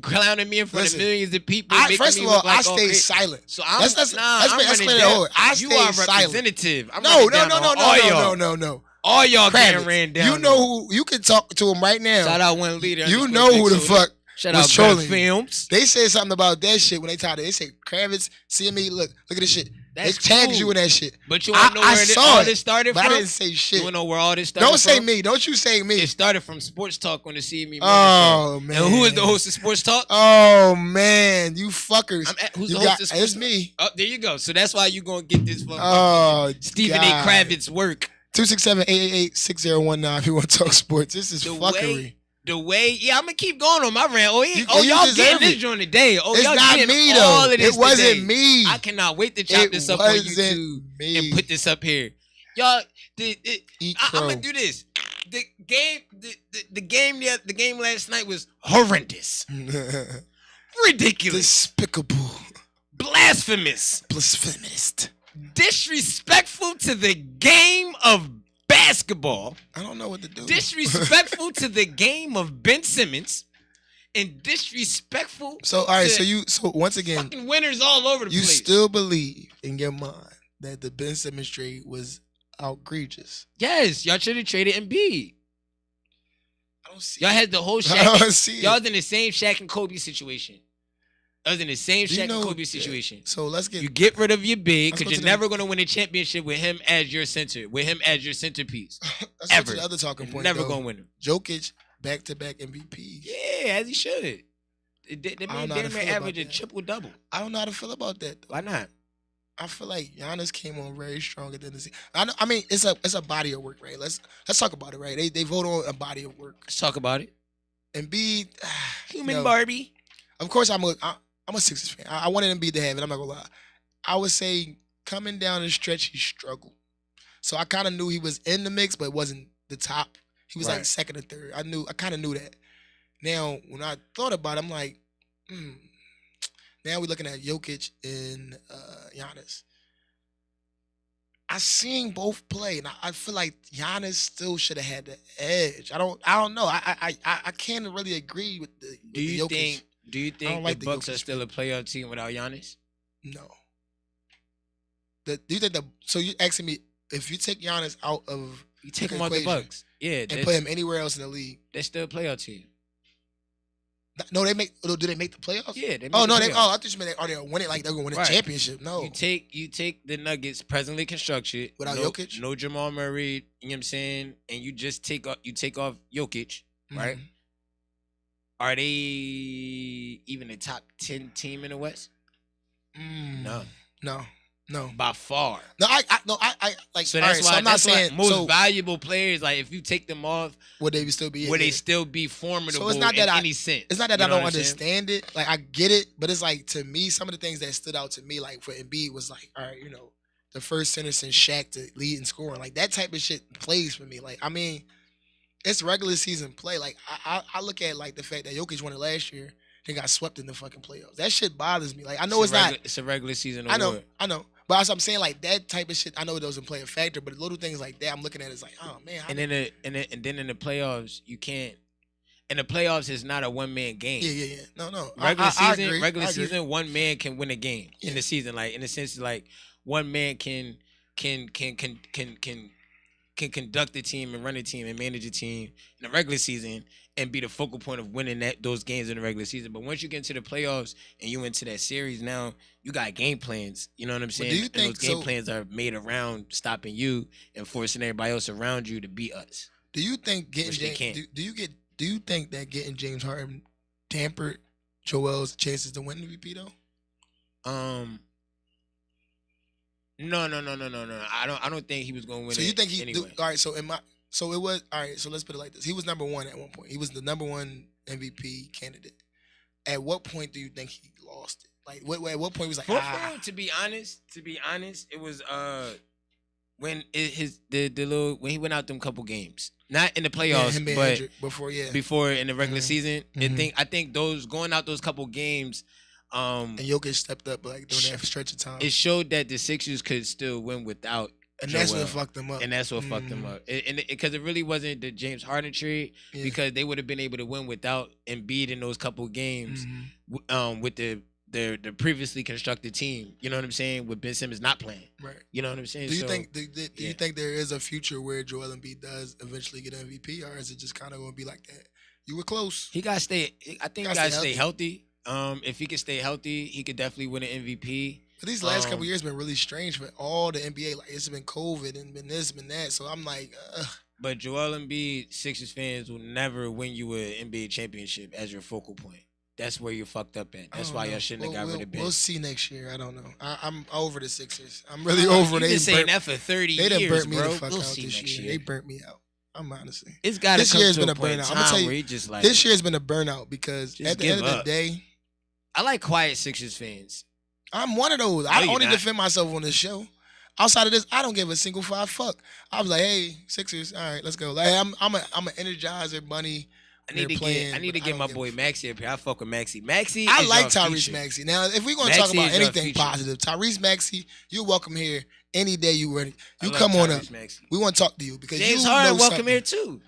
clowning me in front of millions of people. First of all, I stay silent. So let's clear that over. I stay representative. silent. No. All y'all getting ran down. You know who? You can talk to him right now. Shout out one leader. You know who the fuck was trolling films. They said something about that shit when they talked. They said Kravitz, CME. Look at this shit. They tagged you in that shit. But you want to know where all this started from? I didn't say shit. You want to know where all this started from? Don't say me. Don't you say me. It started from Sports Talk on the CME Morning Show. Oh, man. And who is the host of Sports Talk? Oh, man. You fuckers. Who's the host of Sports Talk? It's me. Oh, there you go. So that's why you going to get this from Stephen God. A. Kravitz work. 267-888-6019 if you want to talk sports. This is fuckery. I'm gonna keep going on my rant. Y'all getting this joint today. It's y'all not getting me all though. of this it wasn't today. me. I cannot wait to chop this up on YouTube and put this up here. Y'all, I'm gonna do this. The game last night was horrendous, ridiculous, despicable, blasphemous, disrespectful to the game of basketball. I don't know what to do. Disrespectful to the game of Ben Simmons, and disrespectful. So all right, so once again, fucking winners all over the place. You still believe in your mind that the Ben Simmons trade was outrageous? Yes, y'all should have traded Embiid. I don't see. Y'all had the whole Shaq. I don't see. Y'all was in the same Shaq and Kobe situation. I was in the same Shaq and Kobe situation. So let's you get rid of your big because you're never going to win a championship with him as your center, with him as your centerpiece. Let's ever. To the other talking point. Never going to win him. Jokic back-to-back MVPs. Yeah, as he should. They made damn average a triple-double. I don't know how to feel about that, though. Why not? I feel like Giannis came on very strong at the end of the season. I mean, it's a body of work, right? Let's talk about it, right? They vote on a body of work. Let's talk about it. Embiid, human Barbie. Of course, I'm a Sixers fan. I wanted Embiid to have it. I'm not gonna lie. I would say coming down the stretch, he struggled. So I kind of knew he was in the mix, but wasn't the top. He was like second or third. I kind of knew that. Now, when I thought about it, I'm like, now we're looking at Jokic and Giannis. I seen both play, and I feel like Giannis still should have had the edge. I don't know. I can't really agree with the. Do you think the Bucks are still a playoff team without Giannis? No. Do you think so you asking me if you take Giannis out of take him out the Bucks, and put him anywhere else in the league, they're still a playoff team. No, do they make the playoffs? Yeah, they make I playoffs. thought you meant are they gonna win it like they're gonna win a championship? No. You take the Nuggets presently constructed without Jokic, no Jamal Murray. You know what I'm saying? And you just take off Jokic, right? Are they even a top 10 team in the West? No. By far. No, I like. So that's right, why so I'm not saying most valuable players. Like if you take them off, would they still be? Would they still be formidable? So it's not that any sense. It's not that I don't understand it. Like I get it, but it's like to me, some of the things that stood out to me, like for Embiid, was like, all right, the first center since Shaq to lead in scoring, like that type of shit plays for me. Like I mean, it's regular season play. Like I look at like the fact that Jokic won it last year. They got swept in the fucking playoffs. That shit bothers me. Like I know it's a regular season award. I know. But as I'm saying, like that type of shit, I know it doesn't play a factor. But little things like that, I'm looking at it as like, oh man. And then in the playoffs, you can't. In the playoffs, it's not a one-man game. Yeah. No. Regular season, one man can win a game in the season. Like in the sense, like one man can conduct the team and run the team and manage the team in the regular season and be the focal point of winning those games in the regular season. But once you get into the playoffs and you into that series, now you got game plans. You know what I'm saying? Do you think those game plans are made around stopping you and forcing everybody else around you to beat us? Do you think getting James? Do you think that getting James Harden dampered Joel's chances to win MVP though? No. I don't think he was going to win. So you think he? anyway. All right. So it was all right. So let's put it like this: he was number one at one point. He was the number one MVP candidate. At what point do you think he lost it? Like, at what point he was like, To be honest, it was when when he went out them couple games, not in the playoffs, but before in the regular season. I think those going out those couple games. And Jokic stepped up like during that stretch of time. It showed that the Sixers could still win without. And that's what fucked them up. And that's what fucked them up. Because it really wasn't the James Harden trade, because they would have been able to win without Embiid in those couple games, with the previously constructed team. You know what I'm saying? With Ben Simmons not playing. Right. You know what I'm saying? Do you think? Do you think there is a future where Joel Embiid does eventually get MVP, or is it just kind of going to be like that? You were close. He got to stay. I think he got to stay healthy. If he could stay healthy, he could definitely win an MVP. But these last couple years been really strange for all the NBA. Like, it's been COVID and been this, been that. So I'm like, But Joel Embiid, Sixers fans will never win you an NBA championship as your focal point. That's where you're fucked up at. That's why y'all shouldn't have got rid of Ben. We'll see next year. I don't know. I'm over the Sixers. I'm really over. You've been saying that for 30 years, They done burnt me bro. the fuck out this year. They burnt me out. I'm honestly. It's got to come year's to been a a point in burnout. time I'm gonna tell you, where he just like. This year's been a burnout because at the end of the day, I like quiet Sixers fans. I'm one of those. I only defend myself on this show. Outside of this, I don't give a single fuck. I was like, hey, Sixers, all right, let's go. Like, I'm an energizer bunny. I need to get my boy Maxey up here. I fuck with Maxey. I like Tyrese Maxey. Now, if we're gonna talk about anything positive, Tyrese Maxey, you're welcome here any day you ready. You come on up. We want to talk to you because James Harden welcome here too.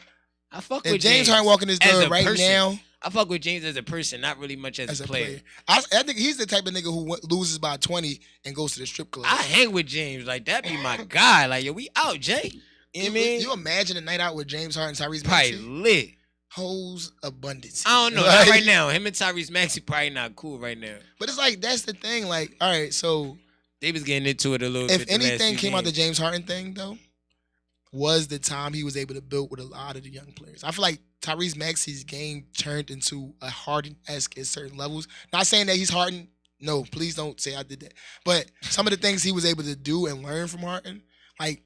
I fuck with James Harden walking this door right now. I fuck with James as a person, not really much as a player. I think he's the type of nigga who loses by 20 and goes to the strip club. I hang with James. Like, that be my guy. Like, yo, we out, Jay. You know what I mean? You imagine a night out with James Harden and Tyrese Maxey? Maxey? Probably lit. Hoes abundance. I don't know. Not right now. Him and Tyrese Maxey probably not cool right now. But it's like, that's the thing. Like, all right, so. They was getting into it a little bit. If anything came out the James Harden thing, though, was the time he was able to build with a lot of the young players. I feel like Tyrese Maxey's game turned into a Harden-esque at certain levels. Not saying that he's Harden. No, please don't say I did that. But some of the things he was able to do and learn from Harden, like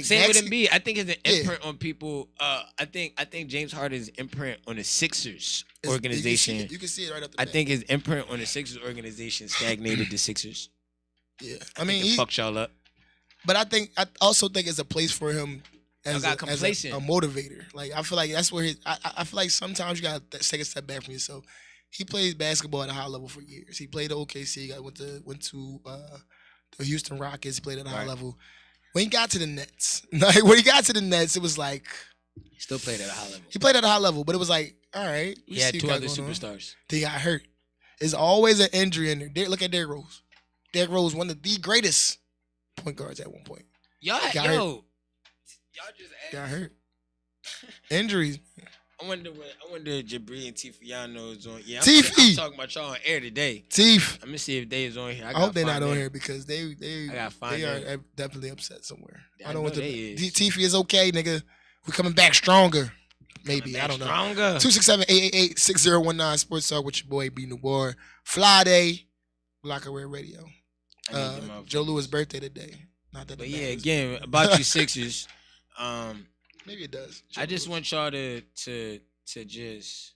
same Maxey, with Embiid. I think it's an imprint on people. I think James Harden's imprint on the Sixers organization. You can see it right up the I think his imprint on the Sixers organization stagnated the Sixers. Yeah, I mean, he fucked y'all up. But I also think it's a place for him as a motivator. Like, I feel like that's where I feel like sometimes you gotta take a step back from yourself. He played basketball at a high level for years. He played at OKC. Went to the Houston Rockets. He played at a high level. When he got to the Nets, it was like he still played at a high level. He played at a high level, but it was like, all right. He had two other superstars. They got hurt. There's always an injury in there. Look at Derrick Rose. Derrick Rose, one of the greatest point guards at one point. Y'all just got hurt. Injuries. I wonder if Jabri and Tifiano is on. Yeah, I'm talking about y'all on air today. Teef. I'm gonna see if they is on here. I hope they're not on here because they are definitely upset somewhere. I don't know what Teefy is okay, nigga. We're coming back stronger. Maybe. I don't know. Stronger. 267-888-6019 Sports Talk with your boy B Noir. Friday, Black Aware Radio. Joe Lewis' birthday today. Not that. But yeah, again about you Sixers. Maybe it does. I just want y'all to just.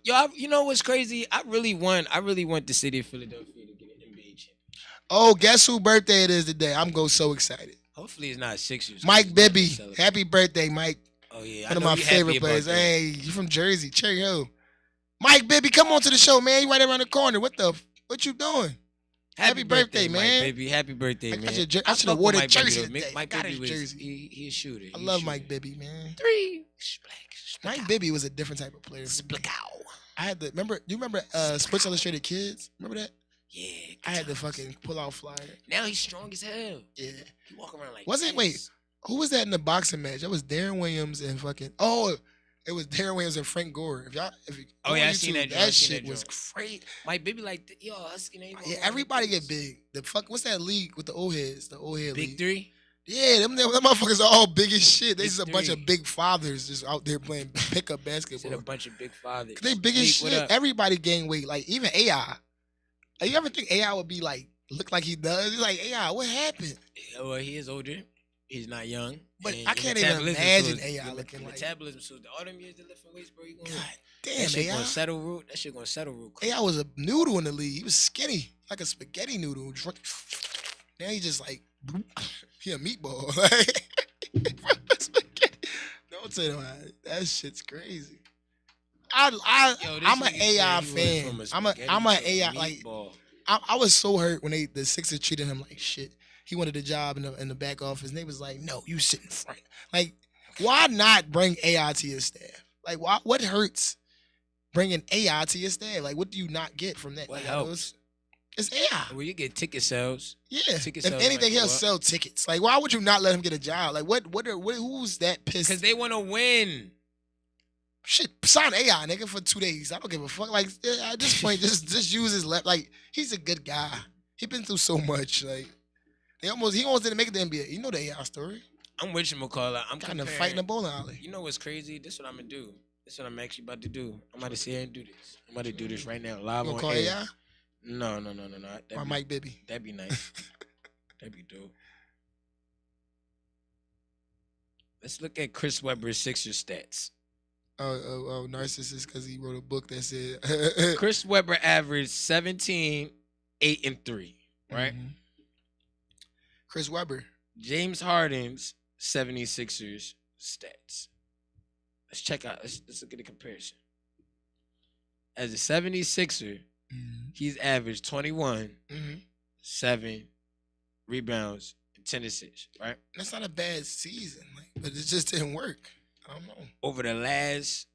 You know what's crazy? I really want the city of Philadelphia to get an NBA championship. Oh, guess whose birthday it is today? I'm so excited. Hopefully it's not Sixers. Mike Bibby. Happy birthday, Mike. Oh yeah, one of my favorite players. Hey, you from Jersey? Cherry Hill. Mike Bibby, come on to the show, man. You right around the corner. What you doing? Happy birthday, man. Mike Bibby. Happy birthday, man. I should have worn a jersey today. Mike Bibby was he a shooter. I love Mike Bibby, man. Three. Mike Bibby was a different type of player. I had the you remember Sports Illustrated Kids? Remember that? Yeah. I had the fucking pull-out flyer. Now he's strong as hell. Yeah. He walk around like wait, who was that in the boxing match? That was Darren Williams and fucking it was Darren Williams and Frank Gore. I seen that. That shit was great. Mike Bibby like husky name. Yeah, everybody get big. What's that league with the old heads? The old head Big league. Three. Yeah, them motherfuckers are all big as shit. They It's just a bunch of 3. big fathers just out there playing pickup Said a basketball. bunch of big fathers. They big as Meek, what shit. up? Everybody gain weight. Like even AI. Like, you ever think AI would be like look like he does? He's like, AI, what happened? Well, he is older. He's not young. But And I your can't even metabolism imagine slows- AI your looking like. metabolism. So all them years of lifting weights, bro, you gonna God that damn, shit AI. gonna settle real. That shit gonna settle real quick. AI was a noodle in the league. He was skinny, like a spaghetti noodle. Now he just like he a meatball. Like spaghetti. Don't say that. That shit's crazy. Yo, this I'm an nigga AI said he went fan. from a I'm a spaghetti to a AI like meatball. I was so hurt when the Sixers treated him like shit. He wanted a job in the back office. And they was like, no, you sit in front. Like, why not bring AI to your staff? Like, what hurts bringing AI to your staff? Like, what do you not get from that? What Like, helps? It's AI. Well, you get ticket sales. Yeah. Ticket If sales anything, might go he'll up. sell tickets. Like, why would you not let him get a job? Like, who's that pissed? Because they want to win. Shit, sign AI, nigga, for 2 days. I don't give a fuck. Like, at this point, just use his left. Like, he's a good guy. He been through so much. Like, he almost didn't make it to the NBA. You know the AI story. I'm with you, McCullough. I'm Kind of comparing- fighting a bowling alley. You know what's crazy? This is what I'm gonna do. This is what I'm actually about to do. I'm about to sit here and do this. I'm about to do this right now, live You on gonna call air. AI? No. Or Mike Bibby? That'd be nice. That'd be dope. Let's look at Chris Webber's Sixers stats. Oh, narcissist, because he wrote a book that said Chris Webber averaged 17, 8, and 3. Right? Mhm. Chris Webber. James Harden's 76ers stats. Let's check out. Let's look at the comparison. As a 76er, he's averaged 21, 7 rebounds, and 10 assists, right? That's not a bad season, like, but it just didn't work. I don't know. Over the last,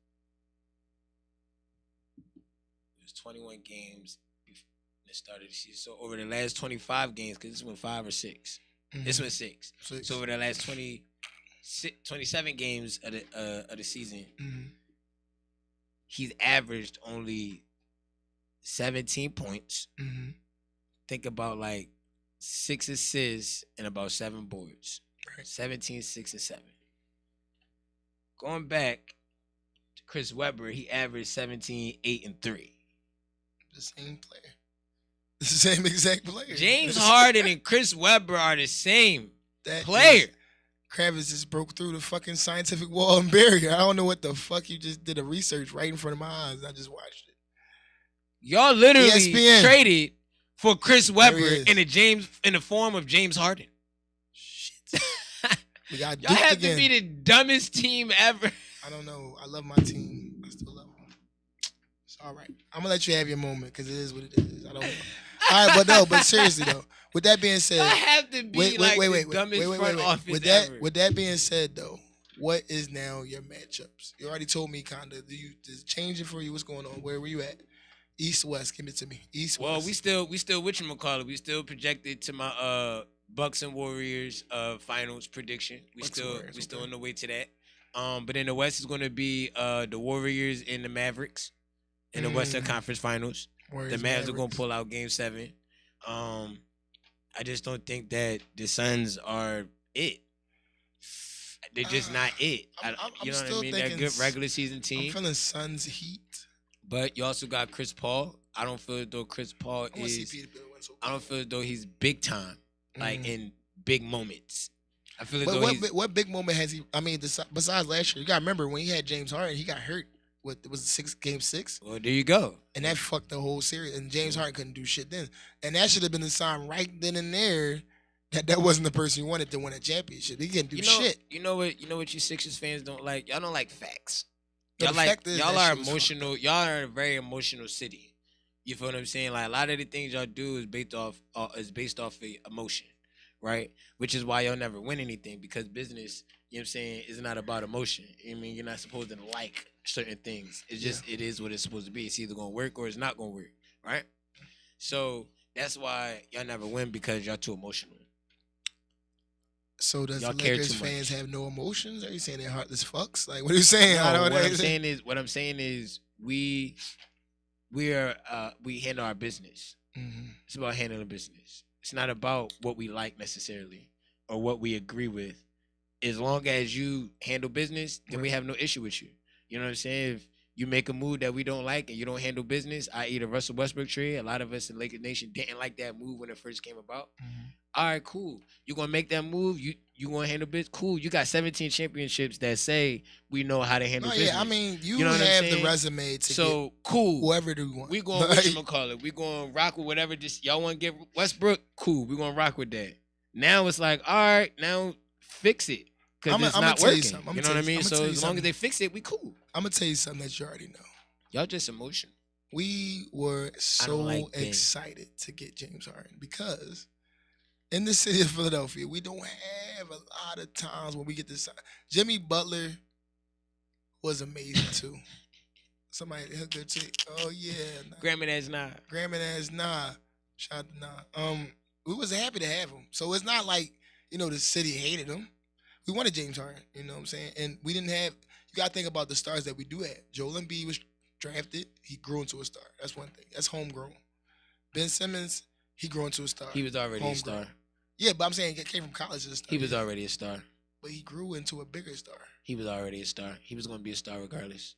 it was 21 games before the start of the season. So over the last 25 games, because this went 5 or 6. This went 6. So over the last 27 games of the season, he's averaged only 17 points. Think about like 6 assists and about 7 boards. Right. 17, 6, and 7. Going back to Chris Webber, he averaged 17, 8, and 3. The same player. The same exact player. James Harden and Chris Webber are the same That player. Kravitz just broke through the fucking scientific wall and barrier. I don't know what the fuck you just did a research right in front of my eyes. I just watched it. Y'all literally ESPN. traded for Chris Webber There he is. in the form of James Harden. Shit. We got Y'all duped have again. to be the dumbest team ever. I don't know. I love my team. I still love them. It's all right. I'm gonna let you have your moment because it is what it is. I don't know. All right, but seriously though, with that being said, Y'all have to be the dumbest front office With ever. that being said though, what is now your matchups? You already told me kind of. Does it change it for you? What's going on? Where were you at? East, West, give it to me. East, Well, West. we still with you, McCullough. We still projected to my Bucks and Warriors finals prediction. We Bucks still Warriors, still okay. on the way to that. But in the West is going to be the Warriors and the Mavericks in the Western Conference Finals. Warriors, The Mavs are going Mavericks. to pull out Game 7. I just don't think that the Suns are it. They're just not it. I'm You know what I still mean? They're a thinking good regular season I'm team. feeling Suns heat. But you also got Chris Paul. I don't feel as though Chris Paul I want to see is. Peter Bill win so I don't feel as though he's big time, like in big moments. I feel as But though he's. what big moment has he? I mean, besides last year, you got to remember when he had James Harden, he got hurt. What it was game 6, Well, there you go. and that fucked the whole series. And James Harden couldn't do shit then, and that should have been the sign right then and there that wasn't the person you wanted to win a championship. He couldn't do shit. You know what? You know what? You Sixers fans don't like. Y'all don't like facts. No, Y'all the like. fact is Y'all that are shit was emotional. Y'all are a very emotional city. You feel what I'm saying? Like a lot of the things y'all do is based off of emotion, right? Which is why y'all never win anything because business, you know what I'm saying, is not about emotion. I mean, you're not supposed to like certain things. It's just it is what it's supposed to be. It's either gonna work or it's not gonna work, right? So that's why y'all never win because y'all too emotional. So does Y'all the care Lakers too much. fans have no emotions? Are you saying they're heartless fucks? Like what are you saying? I No, don't know what I'm saying is we handle our business. Mm-hmm. It's about handling business. It's not about what we like necessarily. or what we agree with. As long as you handle business, then we have no issue with you. You know what I'm saying? If you make a move that we don't like and you don't handle business, i.e. the Russell Westbrook trade, a lot of us in Lakers Nation didn't like that move when it first came about. All right, cool. You're going to make that move. You going to handle business? Cool. You got 17 championships that say we know how to handle business. Yeah, I mean, you know have the resume to get cool. whoever do you want. We going to call it. We going to rock with whatever. Just y'all want to get Westbrook? Cool. We going to rock with that. Now it's like, all right, now fix it. Because it's not working. You know what I mean? So as long as they fix it, we cool. I'm going to tell you something that you already know. Y'all just emotional. We were so excited to get James Harden because in the city of Philadelphia, we don't have a lot of times when we get this. Jimmy Butler was amazing too. Somebody hooked their chick. Oh yeah. Nah. Grandma Nah. Shout out to Nah. We was happy to have him. So it's not like, the city hated him. We wanted James Harden, you know what I'm saying? And we didn't have, you got to think about the stars that we do have. Joel Embiid was drafted. He grew into a star. That's one thing. That's homegrown. Ben Simmons, he grew into a star. He was already a star. Yeah, but I'm saying he came from college as a star. He was already a star. But he grew into a bigger star. He was already a star. He was going to be a star regardless.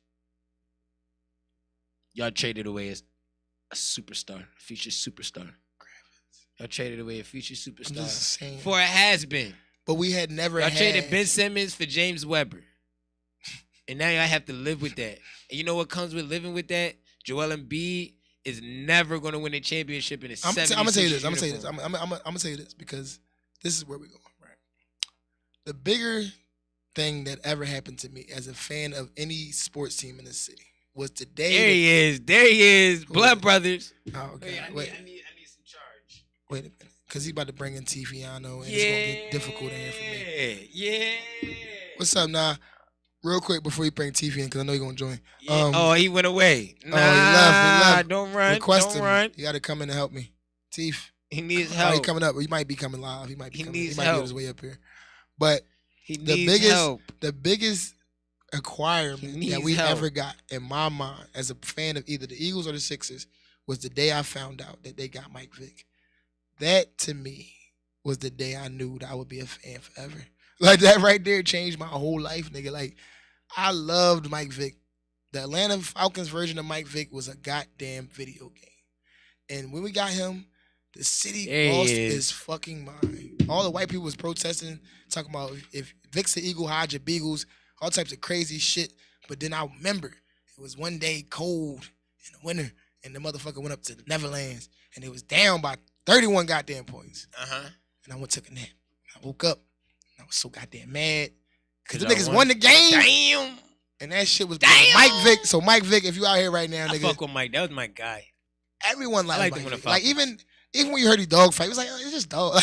Y'all traded away as a superstar, a future superstar. Y'all traded away a future superstar for a has-been. But we had never had. Y'all traded Ben Simmons for James Weber. And now y'all have to live with that. And you know what comes with living with that? Joel Embiid is never going to win a championship in a 70s. I'm going to tell you this. I'm going to tell you this because this is where we're going, right? The bigger thing that ever happened to me as a fan of any sports team in the city was the day. There he is. Blood Brothers. Oh, okay. Wait, I need some charge. Wait a minute. Because he's about to bring in Tifiano, and it's going to get difficult in here for me. Yeah. What's up, Nah? Real quick before you bring Tifi in, because I know you're going to join. Yeah. He went away. He left. Don't run. Request him. Run. You got to come in and help me. Tief. He needs help. He coming up. He might be coming live. He might be help. on his way up here. But the biggest acquirement that we ever got in my mind as a fan of either the Eagles or the Sixers was the day I found out that they got Mike Vick. That, to me, was the day I knew that I would be a fan forever. Like, that right there changed my whole life, nigga. Like, I loved Mike Vick. The Atlanta Falcons version of Mike Vick was a goddamn video game. And when we got him, the city lost his fucking mind. All the white people was protesting, talking about if Vick's an eagle, hide your beagles, all types of crazy shit. But then I remember it was one day cold in the winter, and the motherfucker went up to the Neverlands, and it was down by 31 goddamn points. And I went took a nap. I woke up. I was so goddamn mad. Because the niggas won the game. Damn. And that shit was Mike Vick. So Mike Vick, if you out here right now, nigga. I fuck with Mike. That was my guy. Everyone liked Mike Vick. Like even when you heard he dog fight, it was like, it's just dog.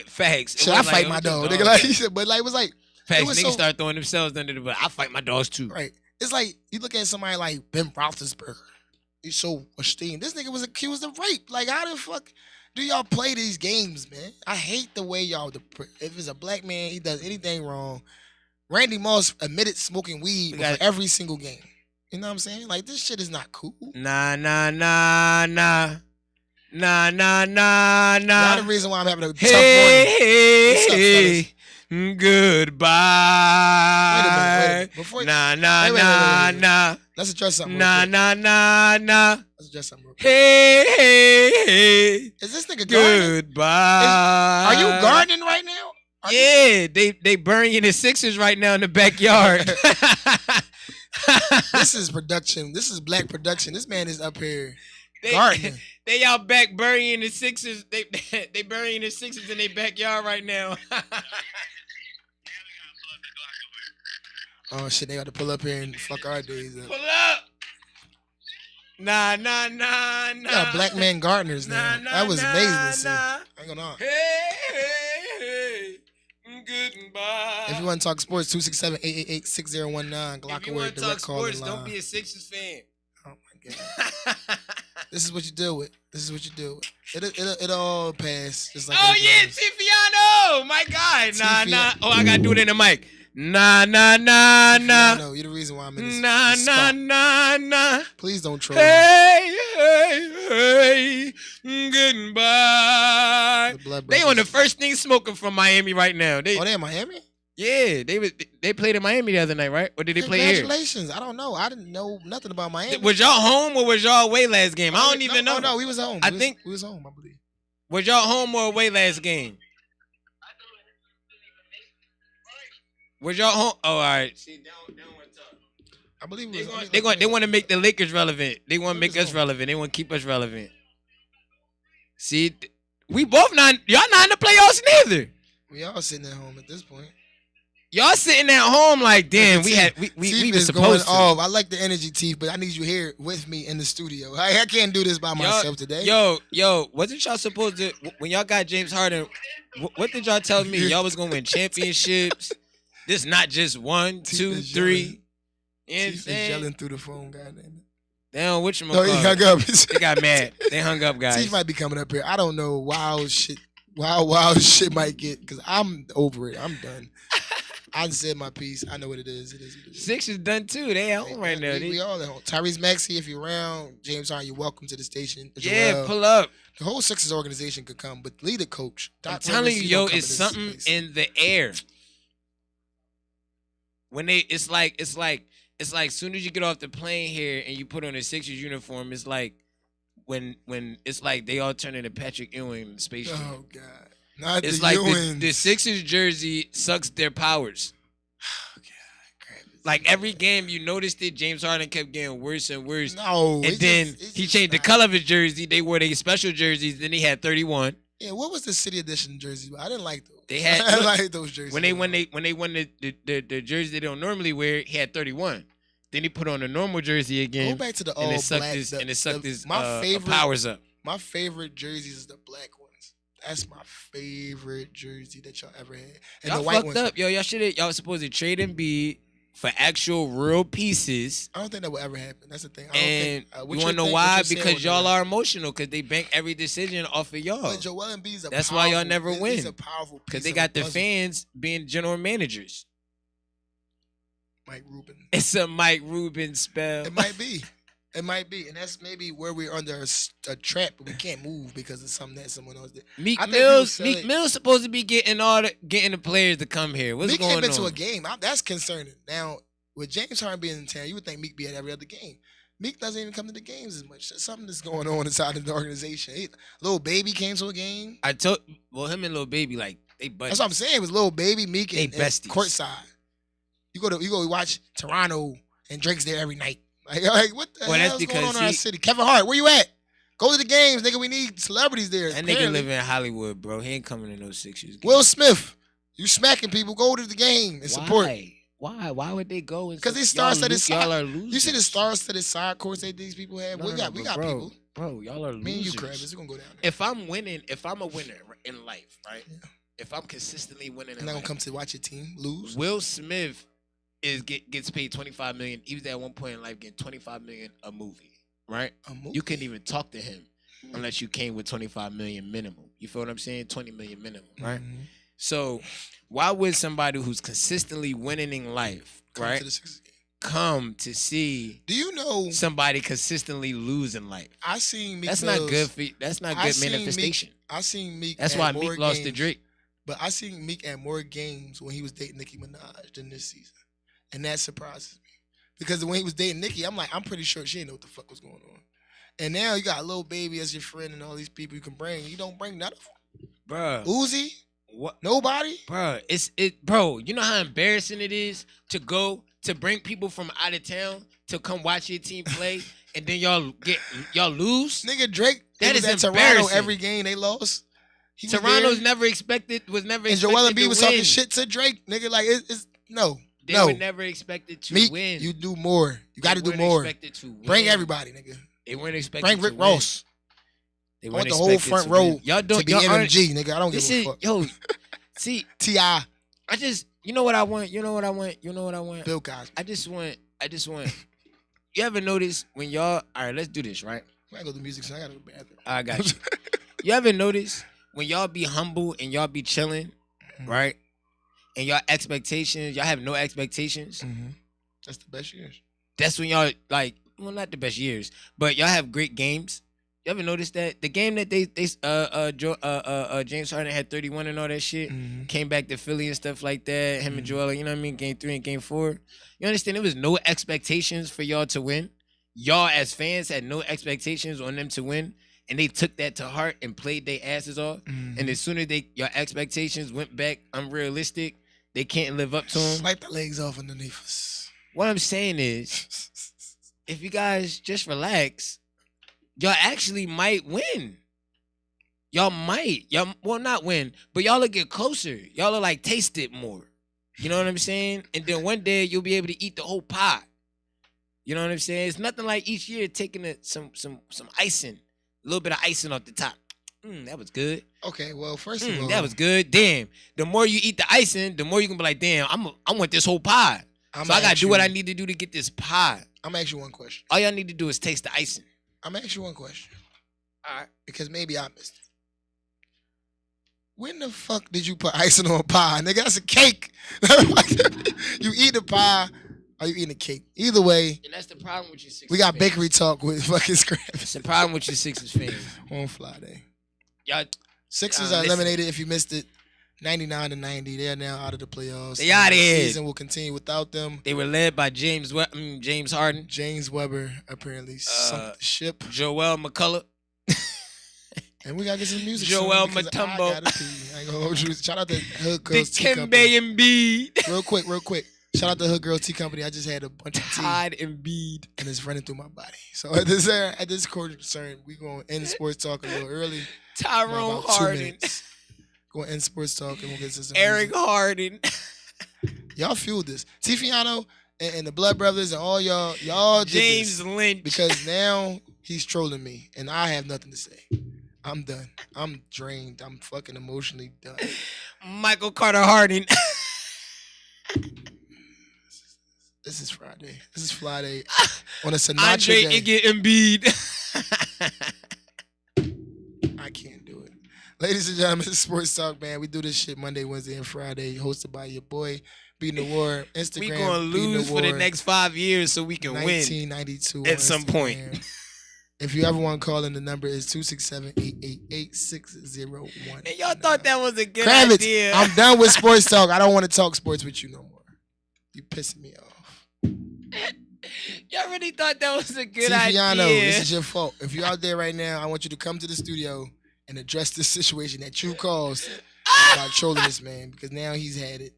Facts. Should I fight my dog? Nigga, like he said, but like it was like facts. Niggas start throwing themselves under the bus. I fight my dogs too. Right. It's like you look at somebody like Ben Roethlisberger. He's so esteemed. This nigga was accused of rape. Like how the fuck do y'all play these games, man? I hate the way y'all. If it's a black man, he does anything wrong. Randy Moss admitted smoking weed for every single game. You know what I'm saying? Like this shit is not cool. Nah. Not the reason why I'm having a tough morning. Goodbye. Wait a minute. Before Nah. Let's address something. Nah. Let's address something. Real quick. Hey. Is this nigga gardening? Goodbye. Are you gardening right now? They burying the Sixers right now in the backyard. This is production. This is black production. This man is up here gardening. They out back burying the Sixers. They burying the Sixers in their backyard right now. Oh shit! They got to pull up here and fuck our days up. Pull up. Nah. We got black man gardeners now. That was amazing to see. Hang on. Hey. Goodbye. If you want to talk sports, 267-888-6019. Glock away, direct call line. Don't be a Sixers fan. Oh my god. This is what you deal with. It'll all pass. Just like Tifiano, my guy. Nah. Oh, I gotta do it in the mic. Nah. No, you're the reason why I'm in this. Nah. Please don't troll. Hey. Goodbye. The blood They brothers. on the first thing smoking from Miami right now. They in Miami? Yeah, they played in Miami the other night, right? Or did they play here? Congratulations. I don't know. I didn't know nothing about Miami. Was y'all home or was y'all away last game? I don't even know. No, we was home. We was home, I believe. Was y'all home or away last game? Was y'all home? Oh, all right. See, they don't want to talk. I believe they want to make the Lakers relevant. They want to make us relevant. They want to keep us relevant. See, we both not. Y'all not in the playoffs neither. We all sitting at home at this point. Y'all sitting at home like, damn, we were supposed to. I like the energy, Teeth, but I need you here with me in the studio. I can't do this by myself today. Yo, wasn't y'all supposed to, when y'all got James Harden, what did y'all tell me? Y'all was going to win championships. This not just 1, 2, 3. You know what I'm saying? Yelling through the phone, goddamn. Damn, which No, he hung up. They got mad. They hung up, guys. Teeth might be coming up here. I don't know. Wild shit might get, because I'm over it. I'm done. I said my piece. I know what it is. It is what it is. Six is done too. They at home right now. We all at home. Tyrese Maxey, if you're around, James Harden, you're welcome to the station. Yeah, pull up. The whole Sixers organization could come, but lead a coach. I'm telling you, yo, it's something in the air. When it's like soon as you get off the plane here and you put on a Sixers uniform, it's like when it's like they all turn into Patrick Ewing in Space Jam. Oh God. Not it's the like Ewings. the Sixers jersey sucks their powers. Oh, God. Like every game you noticed it, James Harden kept getting worse and worse. No. And then he changed the color of his jersey. They wore their special jerseys. Then he had 31. Yeah, what was the City Edition jersey? I didn't like those. They had I like those jerseys. when they won the jersey they don't normally wear, he had 31. Then he put on a normal jersey again. Go back to the all and it sucked black. His favorite powers up. My favorite jerseys is the black ones. That's my favorite jersey that y'all ever had. And Y'all the white fucked ones. up, yo. Y'all supposed to trade Embiid for actual real pieces. I don't think that will ever happen. That's the thing. And you want to know why? Because y'all are emotional. Because they bank every decision off of y'all. But Joel Embiid's That's why y'all never win. He's a powerful piece. Because they got the fans being general managers. Mike Rubin. It's a Mike Rubin spell. It might be. It might be, and that's maybe where we're under a trap, but we can't move because of something that someone else did. Meek Mill's supposed to be getting the players to come here. What's going on? Meek ain't been to a game. That's concerning. Now, with James Harden being in town, you would think Meek be at every other game. Meek doesn't even come to the games as much. There's something that's going on inside of the organization. Lil Baby came to a game. Him and Lil Baby, like, they buddies. That's what I'm saying. It was Lil Baby, Meek, and besties. Courtside. You go watch Toronto, and Drake's there every night. Like what the hell is going on in our city? Kevin Hart, where you at? Go to the games, nigga. We need celebrities there. That nigga live in Hollywood, bro. He ain't coming to no Sixers games. Will Smith, you smacking people. Go to the game and support. Why? Why would they go? Because these star-studded y'all are losers. You see the star-studded side courts that these people have? We got people. Bro, y'all are losers. Me and you, Kravis, we're going to go down there. If I'm a winner in life, right? Yeah. If I'm consistently winning in life. I'm not going to come to watch your team lose. Will Smith gets paid $25 million. He was at one point in life getting $25 million a movie, right? A movie? You couldn't even talk to him unless you came with $25 million minimum. You feel what I'm saying? $20 million minimum, right? Mm-hmm. So why would somebody who's consistently winning in life, right, come to see? Do you know somebody consistently lose in life? I seen Meek. That's not good for. That's not good manifestation. I seen Meek. That's why Meek lost to Drake. But I seen Meek at more games when he was dating Nicki Minaj than this season. And that surprises me. Because when he was dating Nicki, I'm like, I'm pretty sure she didn't know what the fuck was going on. And now you got a Lil Baby as your friend and all these people you can bring. You don't bring none of them. Bruh. Uzi? What? Nobody? Bruh, bro, you know how embarrassing it is to bring people from out of town to come watch your team play and then y'all lose? Nigga, Drake, that is at embarrassing. Toronto every game they lost. Toronto's never expected. And Joel Embiid was talking shit to Drake. Nigga, like, it's no. They were never expected to Meek, win. You do more. You got to do more. Bring everybody, nigga. They weren't expected to Rick Ross. They I want the whole front row y'all don't, to be MMG, nigga. I don't give a fuck. Yo, see, T.I. I just, you know what I want? Bill Cosby. I just want. You ever notice when y'all, all right, let's do this, right? I gotta go to the music, so I gotta go to the bathroom. I got you. You ever notice when y'all be humble and y'all be chilling, right? And y'all expectations, y'all have no expectations. Mm-hmm. That's the best years. That's when y'all like, well, not the best years, but y'all have great games. You ever noticed that the game that James Harden had 31 and all that shit, came back to Philly and stuff like that. Him and Joel, you know what I mean? Game 3 and Game 4. You understand? There was no expectations for y'all to win. Y'all as fans had no expectations on them to win, and they took that to heart and played their asses off. And as soon as your expectations went back unrealistic, they can't live up to them. Wipe the legs off underneath us. What I'm saying is, if you guys just relax, y'all actually might win. Y'all might. Y'all will not win, but y'all will get closer. Y'all will like taste it more. You know what I'm saying? And then one day you'll be able to eat the whole pie. You know what I'm saying? It's nothing like each year taking some icing, a little bit of icing off the top. That was good. Okay, well, first of all, that was good. Damn, the more you eat the icing, the more you can be like, damn, I want this whole pie. So I gotta do what I need to do to get this pie. I'm gonna ask you one question. All y'all need to do is taste the icing. I'm gonna ask you one question. All right. Because maybe I missed it. When the fuck did you put icing on pie? Nigga, that's a cake. You eat the pie or you eating a cake. Either way. And that's the problem with your Sixers We got fans. bakery talk with fucking Scraps. It's the problem with your Sixers fans. On Friday. Y'all Sixers are eliminated if you missed it. 99-90. They are now out of the playoffs. They out of here. The season will continue without them. They were led by James Harden. James Weber apparently sunk the ship. Joel McCullough. And we gotta get some music. Joel Matumbo. I ain't gonna hold you. Shout out to Hood Girls Tea Company. Dikembe Embiid. Real quick. Shout out to Hood Girls Tea Company. I just had a bunch of tea. Todd Embiid. And it's running through my body. So at this concern, we gonna end sports talk a little early. Tyrone Harden. Gonna end sports talk and we'll get to some Eric music. Harden. Y'all fueled this. Tiziano and the Blood Brothers and all y'all did James this Lynch. because now he's trolling me and I have nothing to say. I'm done. I'm drained. I'm fucking emotionally done. Michael Carter Harden. This is Friday. This is Friday on a Sinatra Andre day. Iguodala Embiid. I can't do it. Ladies and gentlemen, this is Sports Talk, man. We do this shit Monday, Wednesday, and Friday. Hosted by your boy, Beating the War. Instagram. We gonna lose for the next 5 years so we can win 1992 at some point. If you ever want to call in, the number is 267-888-6001. And y'all thought that was a good Kravitz, idea. I'm done with sports talk. I don't want to talk sports with you no more. You pissing me off. Y'all really thought that was a good Tiziano, idea. this is your fault. If you're out there right now, I want you to come to the studio and address this situation that you caused by trolling this man because now he's had it.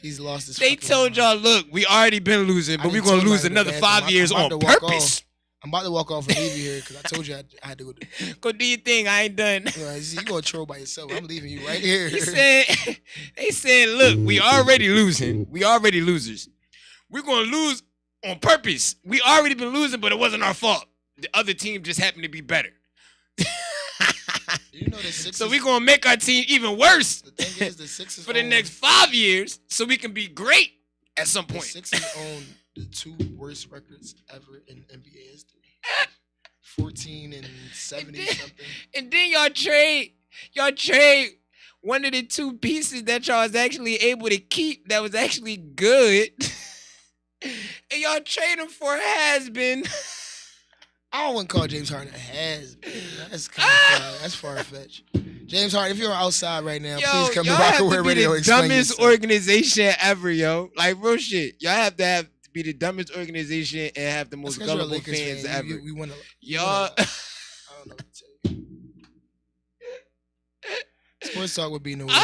He's lost his. They told y'all, look, we already been losing, but we're gonna lose another 5 years on purpose. I'm about to walk off and leave you here because I told you I had to go. Go do your thing. I ain't done. You gonna troll by yourself. I'm leaving you right here. They said, look, we already losing. We already losers. We're gonna lose on purpose. We already been losing, but it wasn't our fault. The other team just happened to be better. You know the Sixers, so we're gonna make our team even worse. The thing is, the Sixers for the next 5 years, so we can be great at some point. The Sixers own the 2 worst records ever in NBA history. 14 and 70 something. And then y'all trade one of the 2 pieces that y'all was actually able to keep that was actually good. And y'all trade him for a has-been. I wouldn't call James Harden a has-been. That's kind of that's far-fetched. James Harden, if you're outside right now, please come to Rockaware Radio and explain dumbest yourself. organization ever, yo. Like, real shit. Y'all have to be the dumbest organization and have the most gullible fans ever. We want to. Y'all. I don't know what to tell you. Sports Talk would be no way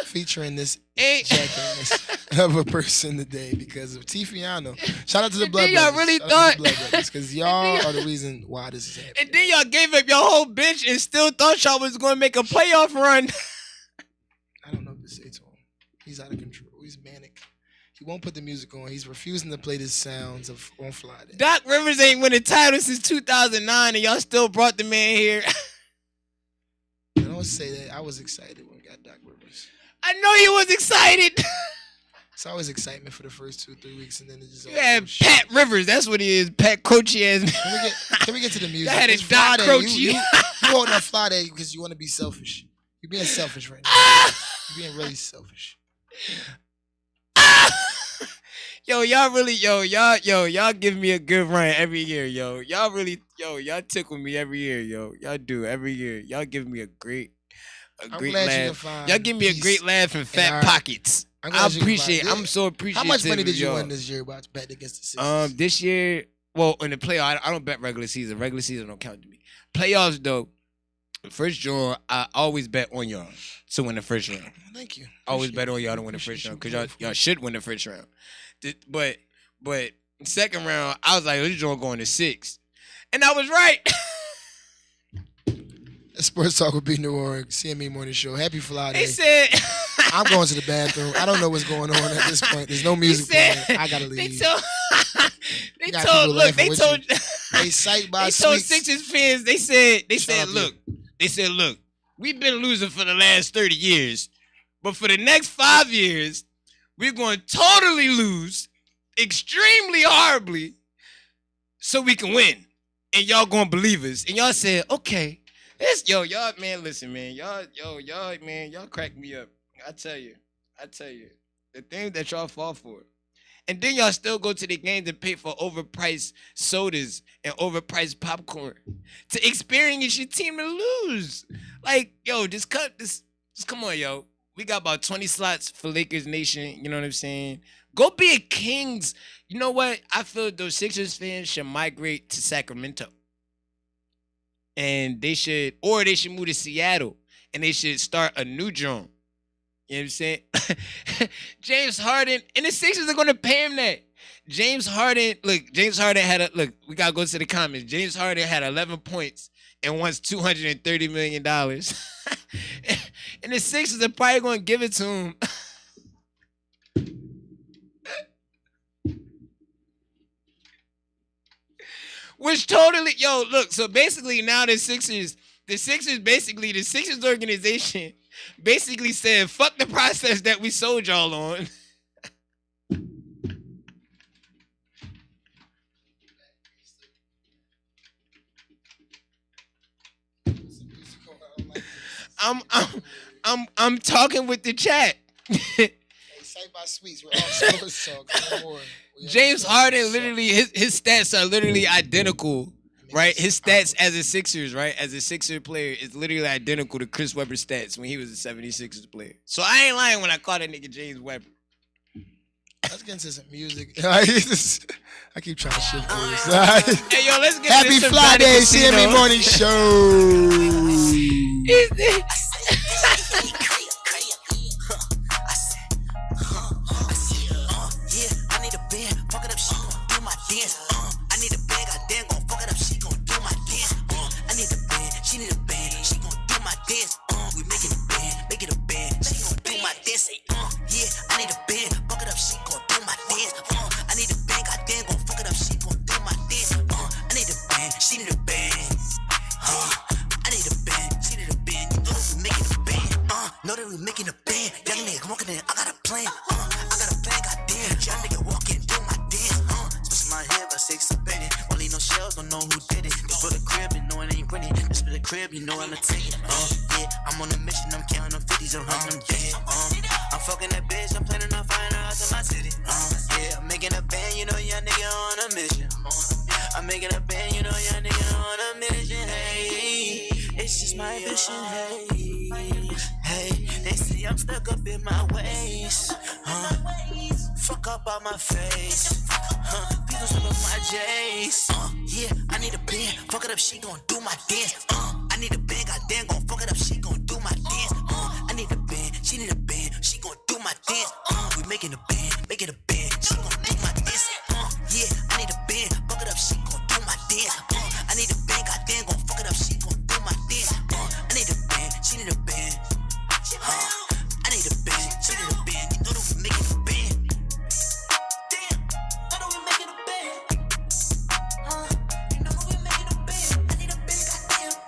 featuring this jackass of a person today because of Tiziano. Shout out to the Blood Brothers. Y'all really thought because y'all are the reason why this is happening. And then y'all gave up your whole bench and still thought y'all was going to make a playoff run. I don't know what to say to him. He's out of control. He's manic. He won't put the music on. He's refusing to play the sounds of on Friday. Doc Rivers ain't win a title since 2009 and y'all still brought the man here. Don't say that. I was excited when we got Doc Rivers. I know you was excited. It's always excitement for the first 2-3 weeks, and then it just. You had Pat Rivers. That's what he is. Pat Croce ass. Can we get to the music? That had It's a Doc Friday. Croce. You holding up Friday because you want to be selfish. You're being selfish right now. You're being really selfish. y'all give me a good run every year, yo. Y'all tickle me every year, yo. Y'all do every year. Y'all give me a great laugh. Y'all give me a great laugh and fat pockets. I appreciate. I'm so appreciative. How much money did you win this year about betting against the Sixers? This year, well, in the playoffs, I don't bet regular season. Regular season don't count to me. Playoffs though, first round, I always bet on y'all to win the first round. Thank you. Always bet on y'all to win the first round because y'all should win the first round. But second round, I was like, this joint going to 6, and I was right. Sports Talk with B New Org, CME Morning Show. Happy Fly Day. They said I'm going to the bathroom. I don't know what's going on at this point. There's no music playing. I gotta leave. They told Sixers fans. They said, look, we've been losing for the last 30 years, but for the next 5 years, we're going to totally lose, extremely horribly, so we can win, and y'all gonna believe us. And y'all said, okay. Y'all, man, listen, man. Y'all crack me up. I tell you. The things that y'all fall for. And then y'all still go to the games and pay for overpriced sodas and overpriced popcorn to experience your team to lose. Like, yo, just come on, yo. We got about 20 slots for Lakers Nation. You know what I'm saying? Go be a Kings. You know what? I feel those Sixers fans should migrate to Sacramento. And they should move to Seattle and they should start a new joint. You know what I'm saying? James Harden, and the Sixers are gonna pay him that. James Harden had we gotta go to the comments. James Harden had 11 points and wants $230 million. And the Sixers are probably gonna give it to him. Which totally, so basically now the Sixers organization basically said, fuck the process that we sold y'all on. I'm talking with the chat. Hey, Sight by Sweets, we're all sports talk. James Harden literally his stats are literally identical, right? His stats as a Sixers, right? As a Sixer player is literally identical to Chris Webber's stats when he was a 76ers player. So I ain't lying when I call that nigga James Webber. Let's get into some music. I keep trying to shift this. Hey, yo, let's get Happy into Fly Day, CME Morning Show. You know I'ma take it, yeah, I'm on a mission, I'm counting them 50s and running them days, I'm fucking that bitch, I'm planning on finding her out to my city, yeah, I'm making a band, you know, young nigga on a mission, I'm making a band, you know, young nigga on a mission, hey, it's just my ambition, hey, they say I'm stuck up in my ways, fuck up on my face, people slip up my J's, yeah, I need a band, fuck it up, she gon' do my dance, I need a band, goddamn, gon' fuck it up, she gon' do my dance, I need a band, she need a band, she gon' do my dance, we making a band, make it a band, she gon' do my dance, yeah, I need a band, fuck it up, she gon' do my dance, I need a band, goddamn, gon' fuck it up, she gon' do my dance, I need a band, she need a band, I need a band, she need a band, you know that we making a band, damn, I know we making a band, you know we making a band, I need a band, goddamn.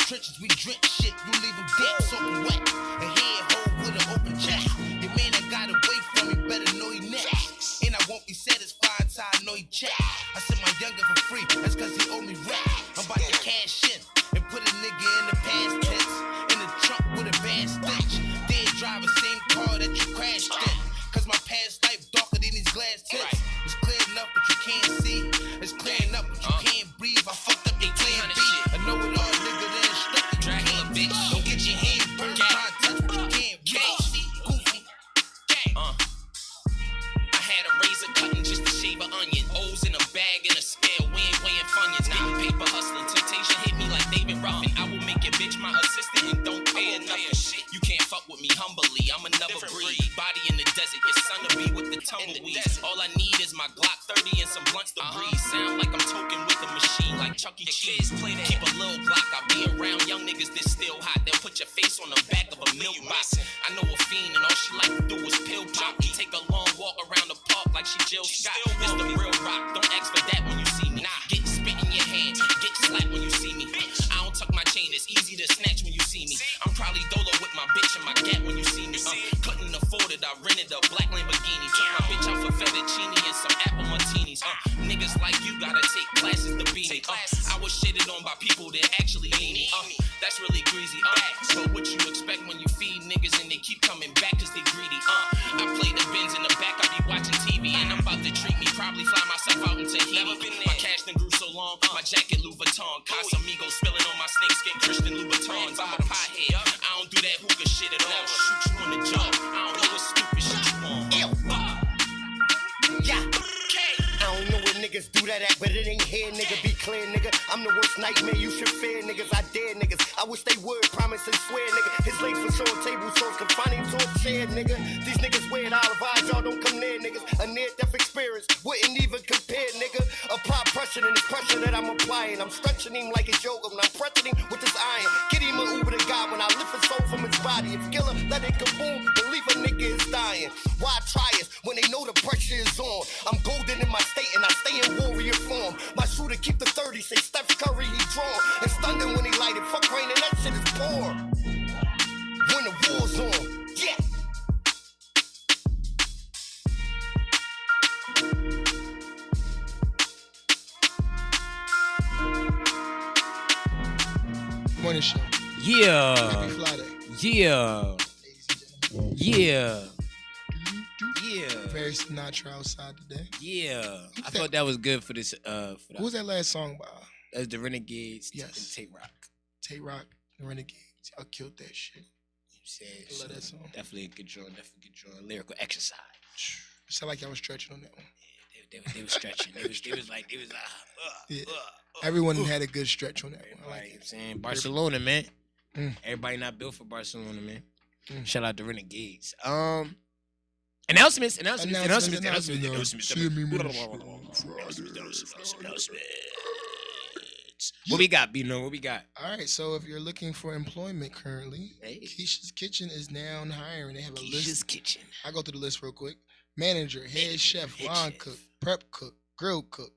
trenches, we drink shit. You leave them dead, soaking wet. A head hole with an open chest. Your man that got away from me better know he next. And I won't be satisfied until I know he check. I sent my younger for free, that's cause he owe me rap. I'm about to cash in and put a nigga in the past tense. In the trunk with a bad stench. Dead driver, same car that you crashed in. Cause my past life darker than these glass tips. It's clear enough but you can't see. It's clear enough but you can't breathe. I fucked up your plan B. I know it all, nigga, then stuck you Dracula, bitch. Don't get your hand burned, try to touch but you can't reach. Goofy. I had a razor cutting just to shave an onion. O's in a bag and a scale, we ain't weighing funyuns. Getting paper hustling, temptation hit me like David Ruffin. I will make your bitch my assistant and don't pay enough. You can't fuck with me humbly, I'm another breed. Body in the desert, your son to be with the tumbleweeds. All I need is my Glock 30 and some blunts to breathe. Sound like I'm token with a machine like Chuck E. Cheese. Keep a little Glock, I'll be around young niggas that's still hot. They'll put your face on the back of a milk box. I know a fiend and all she like to do is pill pop. We take a long walk around the park like she Jill Scott. It's the real rock, don't ask for that when you see me. Get spit in your hand, get slapped when you see me. I don't tuck my chain, it's easy to snatch when you see me. I'm probably dolo with my bitch and my gat when you see me. Couldn't afford it, I rented a black Lamborghini. Took my bitch out for fettuccine and some apple martinis. Niggas like you gotta take classes to be me. I was shitted on by people that actually need me. That's really greasy. But what you expect when you feed niggas and they keep coming back cause they greedy. I play the bins in the back, I be watching TV and I'm about to treat me. Probably fly myself out into Tahiti. My cash done grew so long, my jacket Louis Vuitton. Casamigos spilling on my snakeskin Christian Louboutins. I'm a pothead, I don't do that hookah shit at all. Shoot you in the jaw, I don't know what stupid shit you want. Yeah. I don't know what niggas do that at, but it ain't here, nigga. Be clear, nigga. I'm the worst nightmare you should fear, niggas. I dare niggas. I wish they would promise and swear, nigga. His legs for sure, table swords confining to a chair, nigga. These niggas weird olive eyes, y'all don't come near, niggas. A near-death experience wouldn't even compare, nigga. Apply pressure and the pressure that I'm applying. I'm stretching him like it's yoga when I'm pressing him with this iron. Get him an Uber to God when I lift his soul from his body. If killer, let it kaboom, believe a nigga is dying. Why try it when they know the pressure is on? I'm golden in my state and I stay in warrior form. My shooter keep the 30, say Steph Curry, he drawn. It's thunder when he light it, fuck rain and that shit is poor. When the war's on, yeah. Morning Show. Yeah. Happy Friday. Yeah. Yeah. Yeah. Very Sinatra outside today. Yeah. I thought that was good for this. What was that last song by? That's the Renegades Yes. and Tay Rock. Tay Rock, the Renegades. Y'all killed that shit. I love that song. Definitely a good drawing. Lyrical exercise. Sound like y'all was stretching on that one. They were stretching. They was like. Yeah. Everyone had a good stretch on that one. I like Right, it. saying Barcelona, man. Mm. Everybody not built for Barcelona, man. Shout out to Renegades. Announcements. CME Morning Show. What we got, Bino? What we got? All right, so if you're looking for employment currently, Hey. Keisha's Kitchen is now hiring. They have a Keisha's list. Kitchen. I'll go through the list real quick. Manager, head chef, line cook, prep cook, grill cook,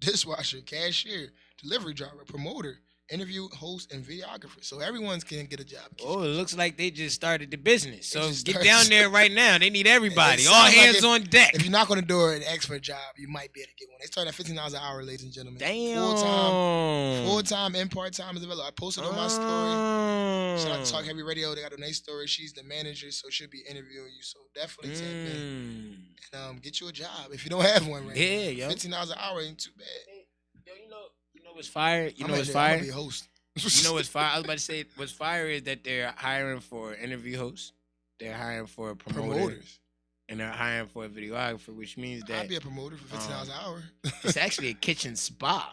dishwasher, cashier, delivery driver, promoter, interview host, and videographer. So everyone's can get a job. Oh, it looks like they just started the business. So just get started- down there right now. They need everybody. It All sounds like hands on deck. If you knock on the door and ask for a job, you might be able to get one. They start at $15 an hour, ladies and gentlemen. Damn. Full-time and part-time is available. I posted on my story. Shout out to Talk Heavy Radio. They got a nice story. She's the manager, so she'll be interviewing you. So definitely tap in and get you a job if you don't have one right now. Yeah, yo. $15 an hour ain't too bad. Yo, you know what's fire? You know what's I'm fire? gonna be a host. You know what's fire? I was about to say what's fire is that they're hiring for interview hosts, they're hiring for a promoter, promoters. and they're hiring for a videographer, which means that I'd be a promoter for $15 an hour. it's actually a kitchen spa.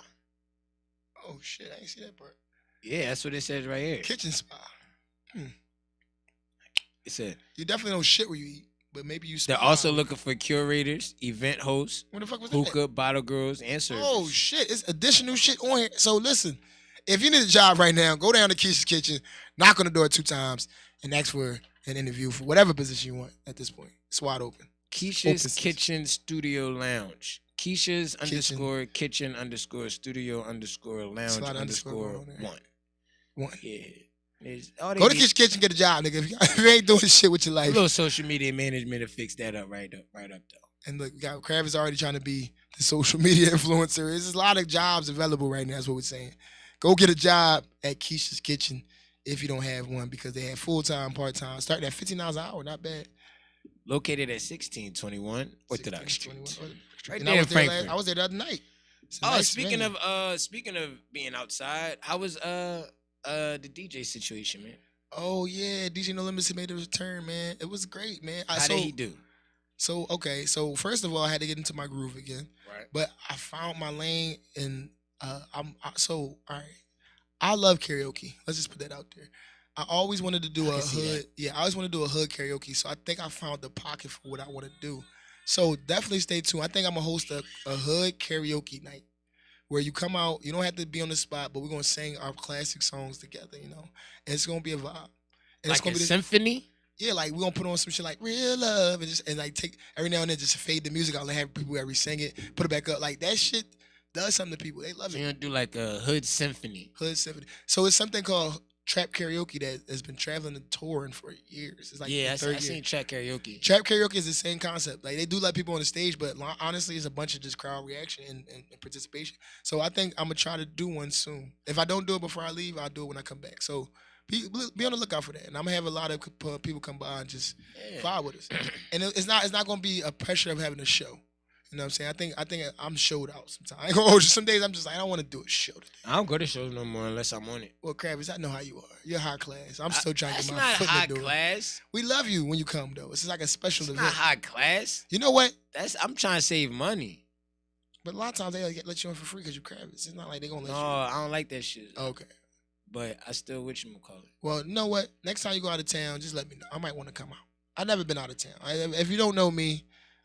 Oh shit, I ain't see that part. Yeah, that's what it says right here. Kitchen spa. It said You definitely don't shit where you eat, but maybe you. they're spa. also looking for curators, event hosts, What the fuck was that? hookah, bottle girls, and servers. Oh shit, it's additional shit on here. So listen, if you need a job right now, go down to Keisha's Kitchen, knock on the door 2 times, and ask for an interview for whatever position you want at this point. It's wide open. Keisha's Opens. Kitchen Studio Lounge. Keisha's _kitchen _studio _lounge It's a lot of underscore _1. going on there. One. Yeah. Go to Kitchen Kitchen, get a job, nigga. If you ain't doing shit with your A life. little social media management to fix that up right up though. And look, Krav is already trying to be the social media influencer. There's a lot of jobs available right now. That's what we're saying. Go get a job at Keisha's Kitchen if you don't have one, because they have full-time, part-time, starting at $15 an hour. Not bad. Located at 1621 Orthodox Street. Right And there in Frankfurt. I was there the other night. Speaking of being outside, how was the DJ situation, man? Oh yeah, DJ No Limits made a return, man. It was great, man. How did he do? So first of all, I had to get into my groove again. Right. But I found my lane, and all right. I love karaoke. Let's just put that out there. I always wanted to do a hood. Yeah, I always want to do a hood karaoke. So I think I found the pocket for what I want to do. So definitely stay tuned. I think I'm gonna host a hood karaoke night where you come out. You don't have to be on the spot, but we're gonna sing our classic songs together. And it's gonna be a vibe. And like it's gonna be symphony. Yeah, like we're gonna put on some shit like Real Love and like take every now and then just fade the music out and have people re-sing it, put it back up. Like that shit does something to people. They love it. You're gonna do like a hood symphony. Hood symphony. So it's something called trap karaoke that has been traveling and touring for years. It's like I seen trap karaoke. Trap karaoke is the same concept. Like they do let people on the stage, but honestly, it's a bunch of just crowd reaction and participation. So I think I'm gonna try to do one soon. If I don't do it before I leave, I'll do it when I come back. So be on the lookout for that. And I'm gonna have a lot of people come by and just vibe with us. And it's not gonna be a pressure of having a show. You know what I'm saying? I think I'm showed out sometimes. I ain't gonna hold you. Some days I'm just like, I don't want to do a show today. I don't go to shows no more unless I'm on it. Well, Kravis, I know how you are. You're high class. I'm still trying to get my That's foot not in high the door. class. We love you when you come though. It's like a special It's event. not high class. You know what? I'm trying to save money. But a lot of times they let you in for free because you Kravis. It's not like they gonna let No, you. I don't like that shit. Okay. But I still whatchamacallit. Well, you know what? Next time you go out of town, just let me know. I might want to come out. I've never been out of town. If you don't know me,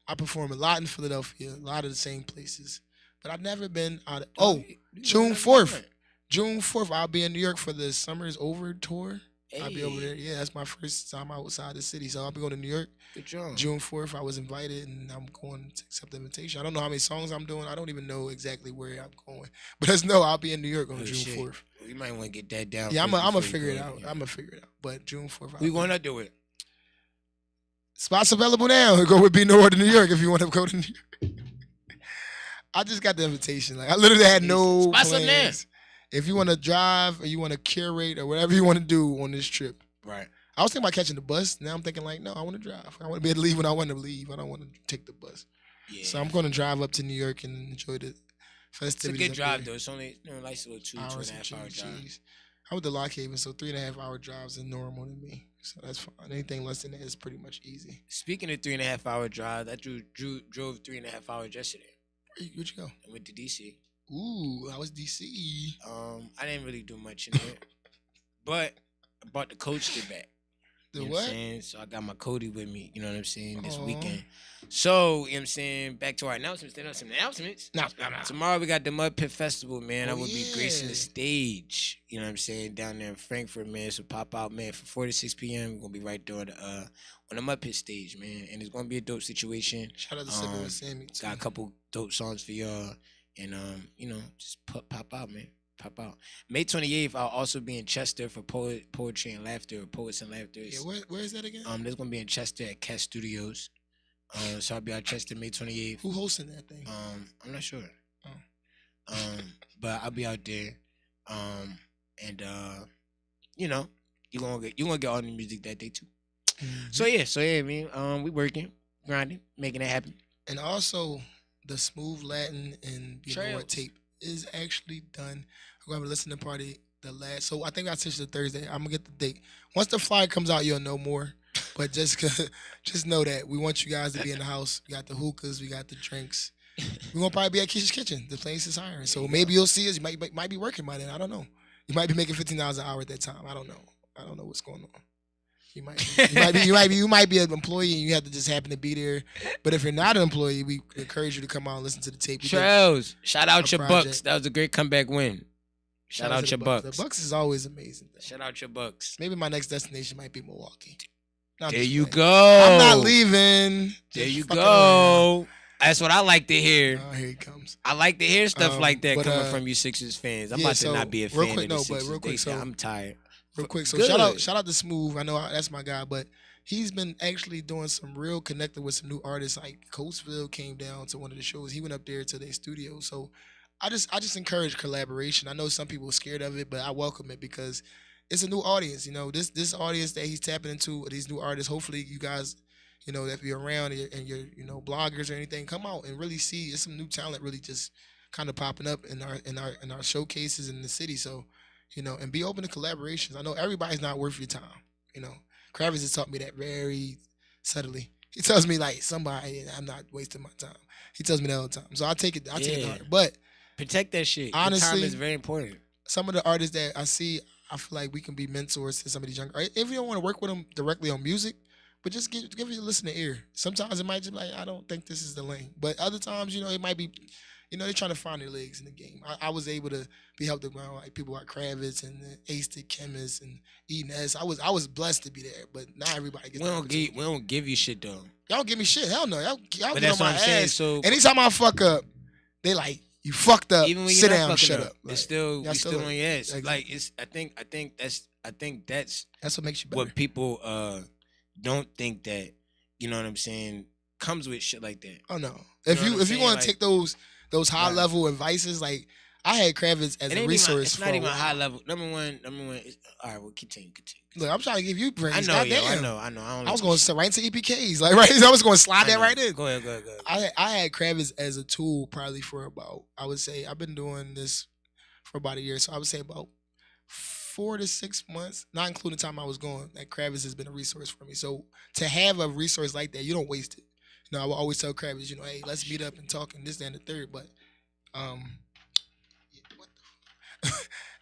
I perform a lot in Philadelphia, a lot of the same places. But I've never been out of... June 4th. June 4th, I'll be in New York for the Summer is Over tour. Hey. I'll be over there. Yeah, that's my first time outside the city. So I'll be going to New York. Good job. June 4th, I was invited, and I'm going to accept the invitation. I don't know how many songs I'm doing. I don't even know exactly where I'm going. But just know I'll be in New York on June 4th. You might want to get that down. Yeah, I'm going to figure it out. I'm going to figure it out. But June 4th. We want to do it. Spots available now. Go with Be Nowhere to New York if you want to go to New York. I just got the invitation. Like I literally had no plans. If you want to drive or you want to curate or whatever you want to do on this trip. Right. I was thinking about catching the bus. Now I'm thinking like, no, I want to drive. I want to be able to leave when I want to leave. I don't want to take the bus. Yeah. So I'm going to drive up to New York and enjoy the festivities. It's a good drive though. It's only nice little 2.5 hour drive. I went to Lock Haven, so 3.5 hour drives is normal to me. So that's fine. Anything less than that is pretty much easy. Speaking of 3.5 hour drive, I drove 3.5 hours yesterday. Where'd you go? I went to DC. Ooh, how was DC? I didn't really do much in it, but I brought the coaster back. The what? what? I'm saying? So I got my Cody with me, you know what I'm saying, this weekend. So, you know what I'm saying, back to our announcements. No. Tomorrow we got the Mud Pit Festival, man. I will be gracing the stage, you know what I'm saying, down there in Frankfurt, man. So pop out, man, from 4 to 6 p.m. We're going to be right there on the Mud Pit stage, man. And it's going to be a dope situation. Shout out to Sicker and Sammy, too. Got a couple dope songs for y'all. And, just pop out, man. Pop out. May 28th, I'll also be in Chester for Poetry and Laughter, or Poets and Laughter. Yeah, where is that again? There's gonna be in Chester at Cat Studios. So I'll be out Chester May 28th. Who hosting that thing? I'm not sure. But I'll be out there. You're gonna get all the music that day too. Mm-hmm. So yeah, man. We working, grinding, making it happen. And also, the Smooth Latin and Billboard tape is actually done. We're gonna have a listening party so I think I switched to Thursday. I'm gonna get the date. Once the flyer comes out, you'll know more. But just know that we want you guys to be in the house. We got the hookahs, we got the drinks. We're gonna probably be at Keisha's Kitchen. The place is hiring. So maybe you'll see us. You might be working by then. I don't know. You might be making $15 an hour at that time. I don't know. I don't know what's going on. You might be an employee and you have to just happen to be there. But if you're not an employee, we encourage you to come out and listen to the tape. Trails, shout out your Bucks. That was a great comeback win. Shout out your Bucks. The Bucks is always amazing. Though. Shout out your Bucks. Maybe my next destination might be Milwaukee. There you go. I'm not leaving. There you go. That's what I like to hear. Oh, here he comes. I like to hear stuff like that but, coming from you Sixers fans. I'm yeah, about to so, not be a fan real quick, of the no, Sixers. but real quick, so I'm tired. Real quick, so Good. shout out to Smooth. I know that's my guy, but he's been actually doing some real connecting with some new artists. Like Coatesville came down to one of the shows. He went up there to their studio. So I just encourage collaboration. I know some people are scared of it, but I welcome it because it's a new audience. You know, this audience that he's tapping into, these new artists. Hopefully, you guys, you know, if you're around and you're you know bloggers or anything, come out and really see. It's some new talent really just kind of popping up in our showcases in the city. So. You know, and be open to collaborations. I know everybody's not worth your time. You know, Kravitz has taught me that very subtly. He tells me like somebody, I'm not wasting my time. He tells me that all the time. So I take it hard. But protect that shit. Honestly, your time is very important. Some of the artists that I see, I feel like we can be mentors to some of these younger. If you don't want to work with them directly on music, but just give it a listening ear. Sometimes it might just be like, I don't think this is the lane. But other times, you know, it might be. You know, they're trying to find their legs in the game. I was able to be helped around like people like Kravitz and Ace the Chemist and Enes. I was blessed to be there, but not everybody gets. We don't give you shit though. Y'all don't give me shit. Hell no. Y'all but get that's on my what I'm saying. ass. So anytime I fuck up, they like you fucked up. even when sit you're down, not shut up. up. Like, it's still we still on your ass. Exactly. Like it's. I think that's what makes you better. What people don't think that you know what I'm saying comes with shit like that. Oh no. If you want to take those high level advices, like I had Kravitz as a resource. It's not even high level. Number one. All right, well, continue. Look, I'm trying to give you brains. I know, I was going to sit right into EPKs, like right. I was going to slide that right in. Go ahead. I had Kravitz as a tool probably for about. I would say I've been doing this for about a year, so I would say about 4 to 6 months, not including the time I was going. That Kravitz has been a resource for me. So to have a resource like that, you don't waste it. You know, I will always tell Kravitz, you know, hey, let's meet up and talk and this, that, and the third. But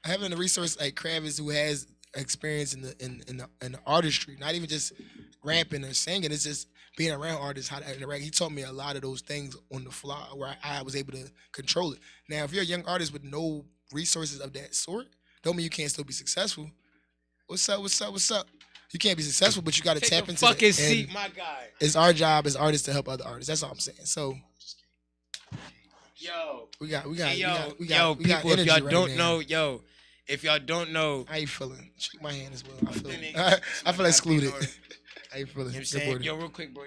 having a resource like Kravitz who has experience in the artistry, not even just rapping or singing, it's just being around artists, how to interact. He taught me a lot of those things on the fly where I was able to control it. Now, if you're a young artist with no resources of that sort, don't mean you can't still be successful. What's up? You can't be successful, but you got to tap into fucking seat, my guy. It's our job as artists to help other artists. That's all I'm saying. So, we got people. If y'all don't know, how you feeling? Shake my hand as well. I feel excluded. How you feeling? You know what I'm saying? Yo, real quick, bro.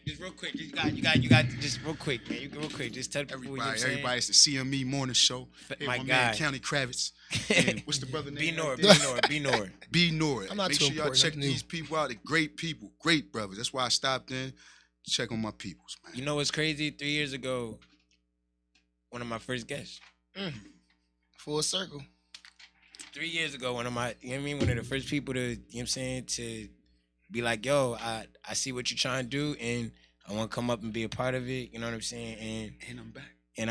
Just real quick. You got just real quick, man. You real quick. Just tell people everybody. It's the CME Morning Show. Hey, my guy, man, County Kravitz. And what's the brother name? B Nord. I'm not Make too sure y'all important. check these people out. They're great people, great brothers. That's why I stopped in to check on my peoples, man. You know what's crazy? 3 years ago, one of my first guests. Full circle. 3 years ago, one of the first people to, you know what I'm saying, to be like, yo, I see what you're trying to do, and I want to come up and be a part of it. You know what I'm saying? And I'm back. And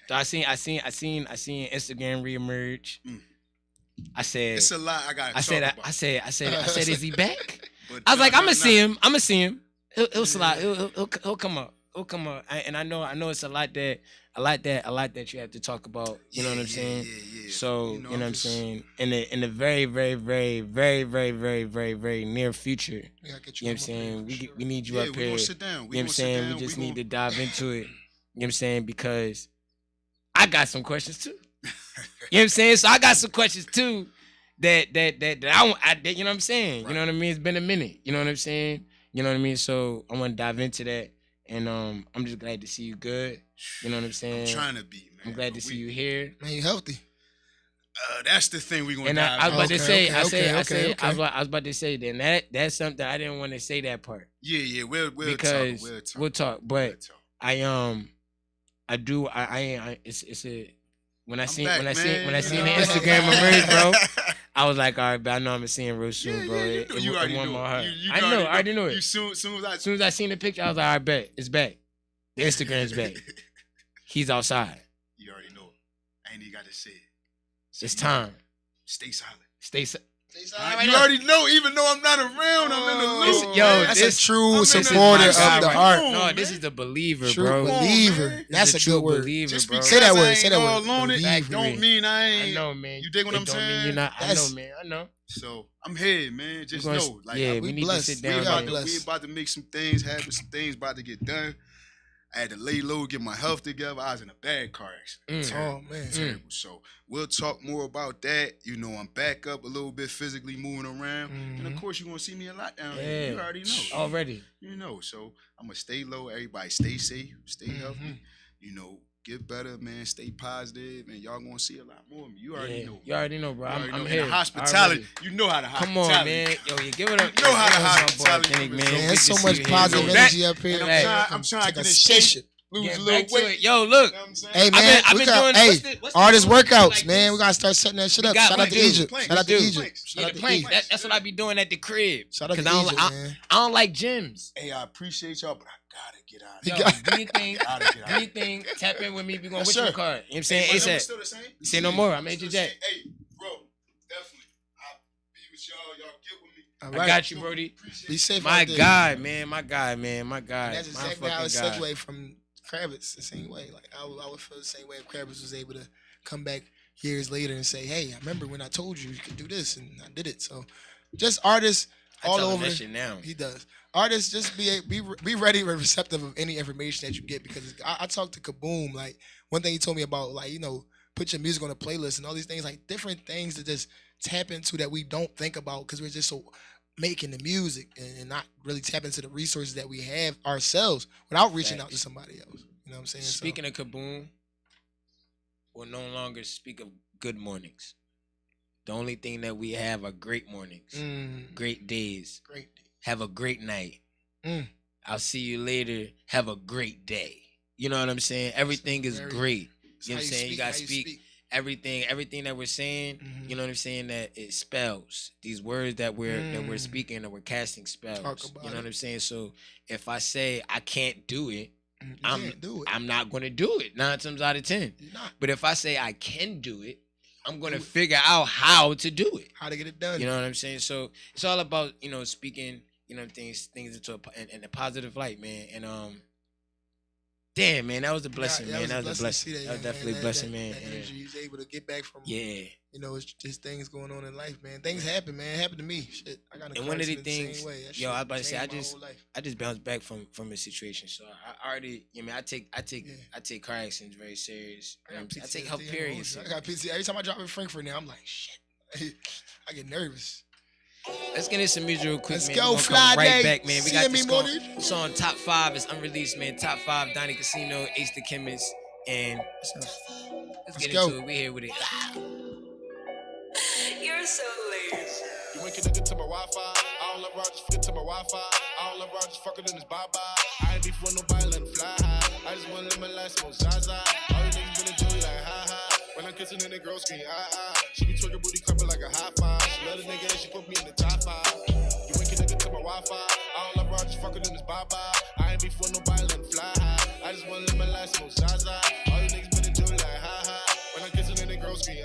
so I seen Instagram reemerge. I said, it's a lot. I said, is he back? I was like, I'm gonna see him. He'll slide. He'll come up. And I know it's a lot that you have to talk about. You know what I'm saying? Yeah. So you know what I'm saying. In the very, very, very, very, very, very, very, very near future. You know what I'm saying? We need you up here. Gonna sit down. You know what I'm saying? We just need to dive into it. You know what I'm saying? Because I got some questions too. You know what I'm saying? So I got some questions too that I you know what I'm saying? Right. You know what I mean? It's been a minute. You know what I'm saying? You know what I mean? So I want to dive into that. And I'm just glad to see you good. You know what I'm saying? I'm trying to be, man. I'm glad to see you here. Man, you healthy. That's the thing we're gonna. And dive I was about to say, okay. I was about to say. Then that's something I didn't want to say that part. Yeah. We'll talk. But it's a when I seen the Instagram emerge, bro. I was like, all right, but I know I'm gonna see him real soon, bro. You already know. I already knew it. Soon as I seen the picture, I was like, all right, bet it's back. The Instagram's back. He's outside. You already know it. I ain't even got to say it. It's time. Stay silent. You already know, even though I'm not around, I'm in the loop. That's a true supporter of the art. No, this is the believer, True bro. believer. That's a good word. Believer, Just bro. because Say that I word. ain't Say that all word. on it, Believer. don't mean I ain't. I know, man. You dig what It I'm don't mean saying? you're not. I That's- know, man. I know. So I'm here, man. Just know, like, yeah, we we need blessed. to sit we down. got and- blessed. we about to make some things happen. Some things about to get done. I had to lay low, get my health together. I was in a bad car accident. Oh, man. Terrible. So we'll talk more about that. You know, I'm back up a little bit physically, moving around. And of course, you're going to see me a lot down here. You already know. Already. You know, so I'm going to stay low. Everybody stay safe, stay healthy. You know, get better, man. Stay positive. And y'all going to see a lot more of me. You already know. You already know, bro. You already I'm know. here. And the hospitality, Already. you know how to Come hospitality. on, man. Yo, you give it up. You know how to Give it up, hospitality boy, Kenny, is. man. Man, Good there's so to much see you here. positive You know that. energy up here. And Hey. I'm trying to Take a get in shape, station. lose Get a little back to weight. it. Yo, look. You know what I'm saying? Hey, man, I've we been got, doing- hey, what's the artist new workouts, like man. this? We got to start setting that shit up. got Shout one, out to dude. Egypt. Planks. Shout out to Dude. Egypt. Yeah, Shout out the to plank. Egypt. That's what I be doing at the crib. Shout out to 'Cause I don't, Egypt, I, man. I don't like gyms. Hey, I appreciate y'all, but I gotta get out of You here. Yo, got- do your thing. Gotta get out. Do your thing. Tap in with me. We gonna Yes, with your sir. card. You know what I'm Hey, saying? my number ASAP. still the same? Say no more. I made you Still the jack. same. Hey, bro, definitely. I'll be with y'all. Y'all get with me. All I right. got you, Brody. Appreciate Be safe My out there. guy, man. My guy, man. My guy. And that's My exactly how it fucking guy. segued from Kravitz the same way. Like I would feel the same way if Kravitz was able to come back years later and say, "Hey, I remember when I told you you could do this, and I did it." So, just artists I all tell him over. that shit now. He does. Artists just be ready and receptive of any information that you get because I talked to Kaboom. Like one thing he told me about, like, you know, put your music on a playlist and all these things, like different things to just tap into that we don't think about because we're just so making the music and not really tap into the resources that we have ourselves without reaching out to somebody else. You know what I'm saying? Speaking of Kaboom, we'll no longer speak of good mornings. The only thing that we have are great mornings, great days. Great. Have a great night. Mm. I'll see you later. Have a great day. You know what I'm saying? Everything is Very- great. It's You know how what I'm saying? You gotta how speak everything that we're saying. Mhm. You know what I'm saying? That it spells these words that we're speaking, that we're casting spells. Talk You about know it. what I'm saying? So if I say I can't do it, You I'm can't do it. I'm not gonna do it 9 times out of 10. You're not. But if I say I can do it, I'm gonna figure out how to do it. How to get it done? You know what I'm saying? So it's all about, you know, speaking, you know, things into in a positive light, man. And damn, man, that was a blessing, man. That was a blessing. to see That was young definitely a blessing, man. That Yeah. energy he's able to get back from. Yeah. You know, it's just things going on in life, man. Things happen, man. It happened to me. Shit, I got. And one of the same things, way. That yo, I was shit about to say, changed my whole life. I just bounced back from a situation. So I already, you know, I take car accidents very serious. You know what I'm saying? I take health PTSD, periods. I got PTSD. Every time I drive in Frankfurt now, I'm like, shit. I get nervous. Let's get into some music real quick, Let's man. go, We're gonna come right Friday. back, man. We got CME this Morning. song Top 5 is unreleased, man. Top 5, Donnie Casino, Ace the Chemist, and let's get go. into it. We here with it. You're so late. You ain't connected to my Wi-Fi. I don't love Rogers, forget to my Wi-Fi. I don't love Rogers, fuck it in his bye-bye. I ain't beef with nobody, let him fly high. I just wanna live my life, smoke Zaza. All you niggas been enjoy like ha-ha. When I'm kissing in the girl screen, She be twerking booty cupping like a high five. She love the nigga and she put me in the top 5. You ain't connected to my Wi-Fi. I don't love Rogers, fuck it in his bye-bye. I ain't beef with nobody, let him fly high. I just wanna live my life, smoke Zaza. All you niggas been enjoy like ha-ha. When I'm kissing in the girl screen,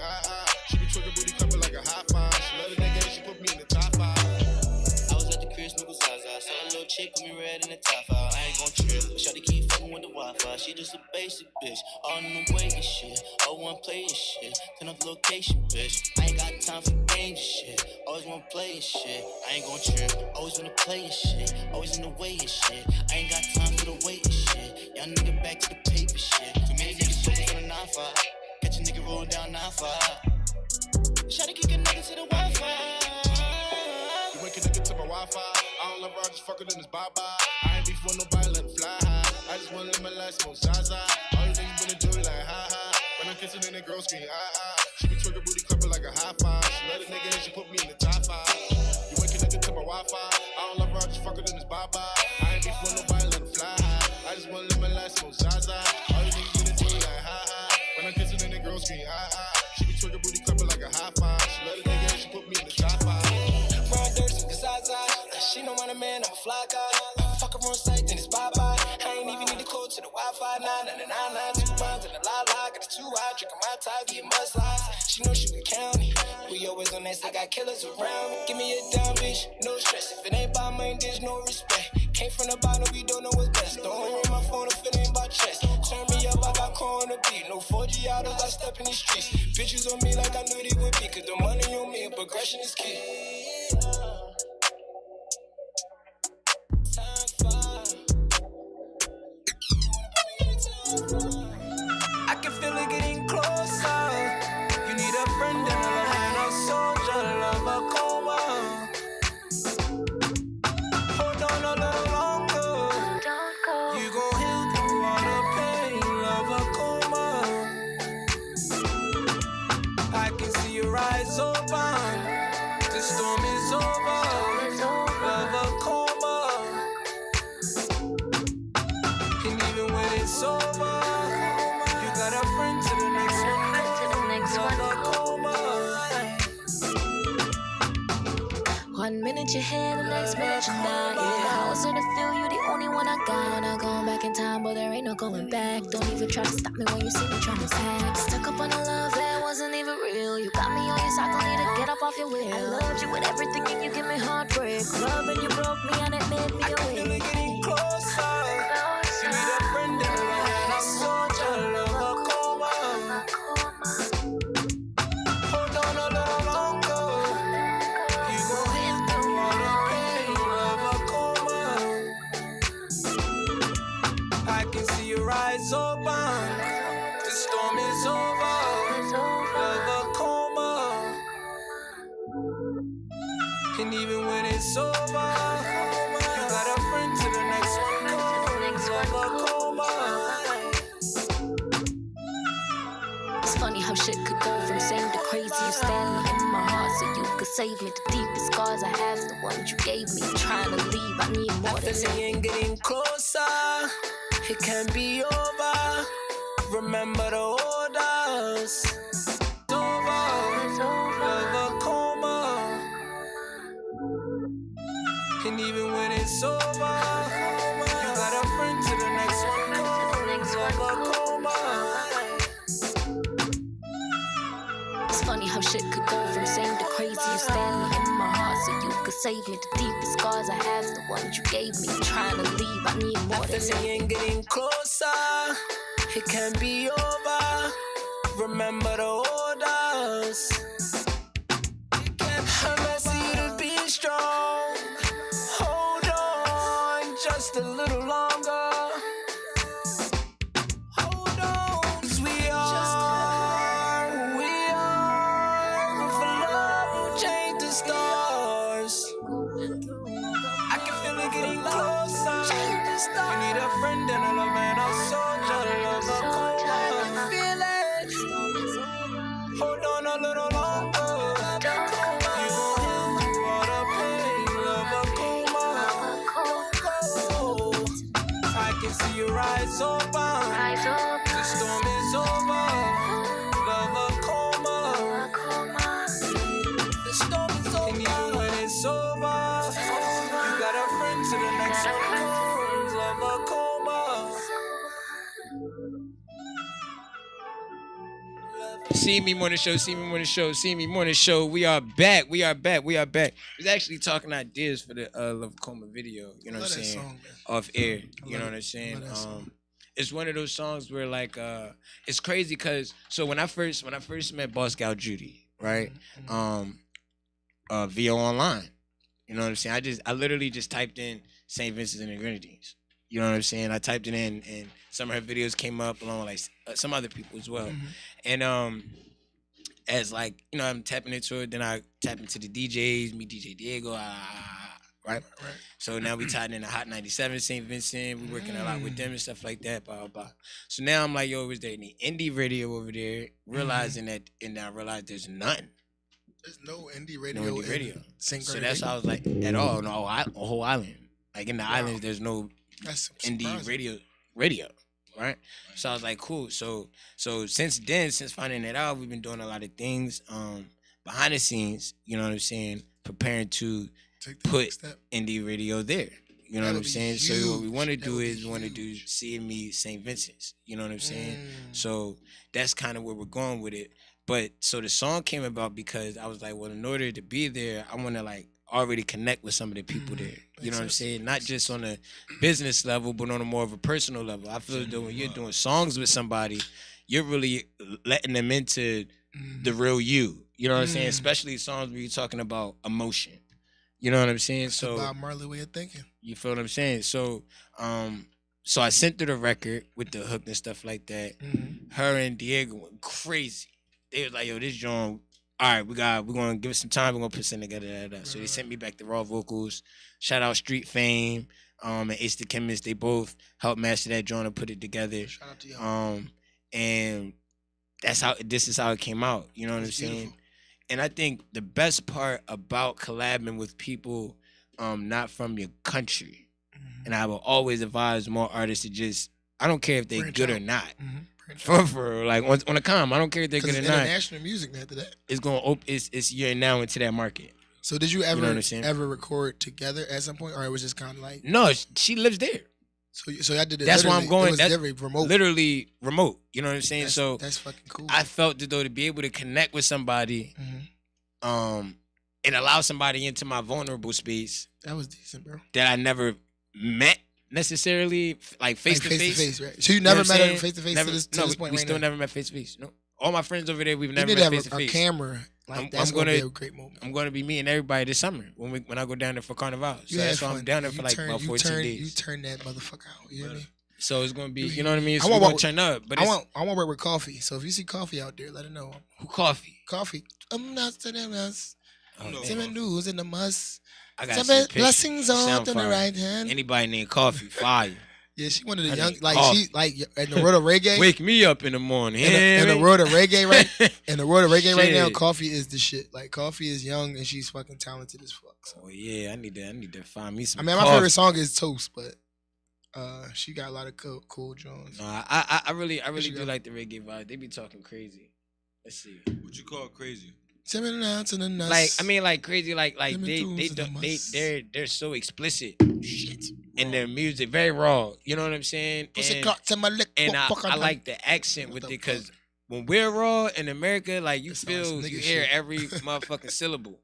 She be twerking booty cupping like a high five. She love the nigga and she put me in the top 5. I was at the crib, smoking Zaza. Saw a little chick put me red in the top 5. I ain't gon' trip. But shawty keep fucking with the Wi-Fi. She just a basic bitch. All in the way and shit. Oh, one play and shit. Turn up the location, bitch. I ain't got time for games and shit. Always wanna play and shit. I ain't gon' trip. Always wanna play and shit. Always in the way and shit. I ain't got time for the wait and shit. Young nigga back to the paper shit. Too many niggas focus on the 9-5. Catch a nigga rolling down 9-5. Shawty kick a nigga to the Wi-Fi. You ain't connected to my Wi-Fi. I don't love Rogers, fuck it in his bye-bye. I ain't beef with nobody, let him fly high. I just wanna live my life, smoke Zaza. All you niggas been enjoy like ha-ha. When I'm kissing in the girl screen, She be twerking booty cupping like a high five. She love the nigga and she put me in the top 5. You ain't connected to my Wi-Fi. I don't love Rogers, fuck it in his bye-bye. I ain't beef with nobody, let him fly high. I just wanna live my life, smoke Zaza. All you niggas been enjoy like ha-ha. When I'm kissing in the girl screen, She be twerking booty cupping like a high five. She love the nigga and she put me in the top 5. Run dirt, Zaza. She know I'm a man, I'm a fly guy. Fuck her on site, then it's bye-bye. I ain't even need to code to the Wi-Fi. 999, 2 miles and a la-la. Got a 2-eye, drinking my tie, getting mudslides. She know she can count it. We always on that, still got killers around me. Give me a dumb bitch, no stress. If it ain't by my there's no respect. Came from the bottom, we don't know what's best. Don't ring my phone if it ain't about chest. Turn me up, I got core on the beat. No 4G autos, I step in the streets. Bitches on me like I knew they would be. Cause the money on me and progression is key. I can feel it getting closer. You need a friend and a love and a soldier, love a coma. Hold on a little longer. You gon' heal through all the pain, love a coma. I can see your eyes open. The storm is over. Love a coma. And even when it's over, you got a friend to the next one. Love a coma. 1 minute you're here, the next minute you're not. Yeah, how is it to feel you the only one I got? Wanna go back in time, but there ain't no going back. Don't even try to stop me when you see me trying to sack. Stuck up on a love that wasn't even real. You got me on your side, don't need to get up off your wheel. I loved you with everything and you give me heartbreak. Love and you broke me and it made me I can feel it getting closer. You need a friend and a love and a soldier, love a coma. Hold on a little longer. You gon' heal through all the pain, love a coma. I can see your eyes open. The storm is over. Love a coma. And even when it's over, you got a friend to the next one. Love a coma. It's funny how shit could go from same to crazy. You standing in my heart so you could save me. The deepest scars I have is the ones you gave me. Trying to leave, I need more I than feel it ain't getting closer. It can be over. Remember the orders. It's over. Love a coma. And even when it's over, you got a friend to the next one. Love a coma. It's funny how shit could go from same to crazy. You standing in my heart so you could save me. The deepest scars I have is the ones you gave me. Trying to leave, I need more I than feel it ain't getting closer. It can be over. Remember the orders. I'm asking you to be strong. Hold on just a little longer. Hold on, 'cause we are who we are. For love will change the stars. I can feel it getting closer. You need a friend and a love and a soldier, love a coma. Feel it. Hold on a little longer. You gon' heal through all the pain, love a coma. I can see your eyes open. The storm is over. Love a coma. The storm is over. And even when it's over, you got a friend to the next one. Love a coma. CME Morning Show, CME Morning Show, CME Morning Show. We are back. We are back. We are back. We was actually talking ideas for the Love Coma video. You know what I'm saying? Song, off air. You know what I'm saying? It's one of those songs where like it's crazy because so when I first met Boss Gal Judy, right? Via online. You know what I'm saying? I literally just typed in St. Vincent and the Grenadines. You know what I'm saying? I typed it in and some of her videos came up along with like some other people as well. And as like, you know, I'm tapping into it, then I tap into the DJs, meet DJ Diego, right? So now we tied in the Hot 97 St. Vincent. We're working a lot with them and stuff like that, blah, blah, blah. So now I'm like, yo, is there any indie radio over there? Realizing that, and I realized there's none. There's no indie radio. No indie radio. So that's how I was like, at all, no, a whole island. Like in the islands, there's no indie radio, right? So I was like, cool. So since then, since finding it out, we've been doing a lot of things behind the scenes. You know what I'm saying? Preparing to put indie radio there. You know what I'm saying? Huge. So what we want to do is we want to do CME St. Vincent's. You know what I'm saying? So that's kind of where we're going with it. But so the song came about because I was like, well, in order to be there, I want to like already connect with some of the people there. You know what I'm saying? Not just on a business level, but on a more of a personal level. I feel that when you're doing songs with somebody, you're really letting them into the real you. You know what I'm saying? Especially songs where you're talking about emotion. You know what I'm saying? That's so Bob Marley way of thinking. You feel what I'm saying? So, so I sent her the record with the hook and stuff like that. Her and Diego went crazy. They was like, "Yo, this joint, all right, we're gonna give it some time. We're gonna put something together." So they sent me back the raw vocals. Shout out Street Fame, and Ace the Chemist. They both helped master that joint and put it together. Shout out to y'all. And this is how it came out. You know what I'm saying? Beautiful. And I think the best part about collabing with people not from your country, and I will always advise more artists to just, I don't care if they're good or not. For like on the com, I don't care if they're good or not. International music, man. After that, it's gonna it's you're now into that market. So did you ever record together at some point, or it was just kind of like? No, she lives there. So I did it. That's why I'm going. That's remote. Literally remote. You know what I'm saying? That's fucking cool. I felt that though to be able to connect with somebody, and allow somebody into my vulnerable space. That was decent, bro. That I never met necessarily, like face to face. Right? So you never met her face to face to this point? We right still now? never met face to face. No, all my friends over there, we've never met face to face. A camera. Like, that's gonna be a great moment. I'm gonna be meeting everybody this summer when I go down there for Carnival. So that's why I'm down there for like about 14 days. You turn that motherfucker out. You know what I mean? So it's gonna be, you know what I mean? So we're gonna turn up. But I want to work with Coffee. So if you see Coffee out there, let her know. Who Coffee? Coffee. I'm not telling us. Seven news in the must. I got some blessings on the right hand. Anybody named Coffee, fire. Yeah, she one of the young, like she like in the world of reggae. Wake me up in the morning. In the world of reggae, right? In the world of reggae right now, Coffee is the shit. Like Coffee is young and she's fucking talented as fuck. So. Oh yeah, I need to find me some. I mean, my favorite song is Toast, but she got a lot of cool Jones. No, I really do like the reggae vibe. They be talking crazy. Let's see. What you call crazy? Like I mean, like crazy, like they're so explicit. Shit. In their music, very raw. You know what I'm saying? And I like the accent with it because when we're raw in America, like you hear every motherfucking syllable.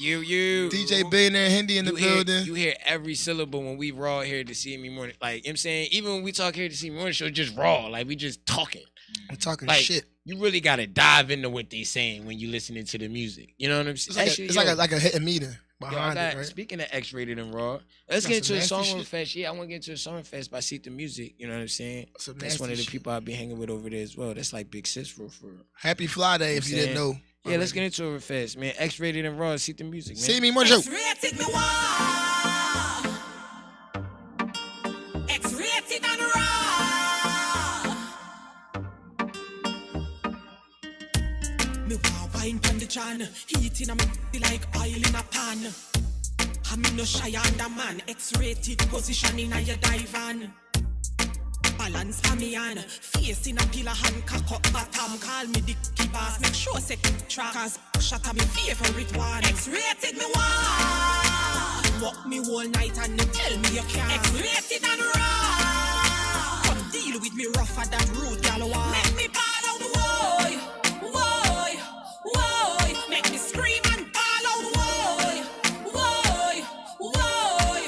You DJ Billionaire Hindi in the building. You hear every syllable when we raw here at the CME Morning. Like, you know what I'm saying? Even when we talk here at the CME Morning Show, just raw. Like, we just talking. We're talking like, shit. You really got to dive into what they saying when you listening to the music. You know what I'm saying? It's like a hit and meter behind it, right? Speaking of X-Rated and raw, let's get into a song fest. Yeah, I want to get into a song fest by Seek the Music. You know what I'm saying? That's one of the people I'll be hanging with over there as well. That's like Big Sis for real. Happy Fly Day if you didn't know. Yeah, let's get into a fest, man. X-Rated and raw, Seek the Music, man. CME Morning Show. X-rated me raw. X-rated and raw. Me want wine from the John, heating on me like oil in a pan. I'm no shy under man, X-rated position in a your divan. Balance for me on, face in a pillar hand, cock up bottom, call me the key boss, make sure say trackers, shut up me favorite one. X-rated me one. Walk me all night and you tell me you can't. X-rated and raw. Come deal with me rougher that rude gal one. Make me ball out, woy, woy, woy. Make me scream and ball out, woy, woy, woy.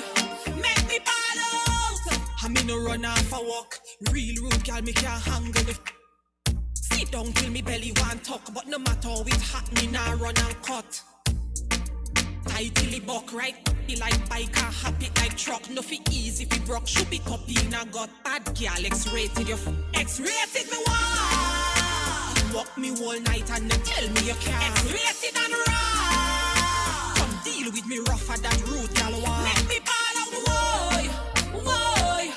Make me ball out. I'm in a run off a walk. Real rude gal me can't handle the sit down till me belly want talk. But no matter how it hot me nah run and cut. Tight till it buck right. Be like bike and happy like truck. Nothing easy if it broke. Should be top in a gut. Bad gal X-rated you X-rated me one. Walk me all night and you tell me you can't. X-rated and raw. Come deal with me rougher that rude gal one. Make me ball out woy, woy,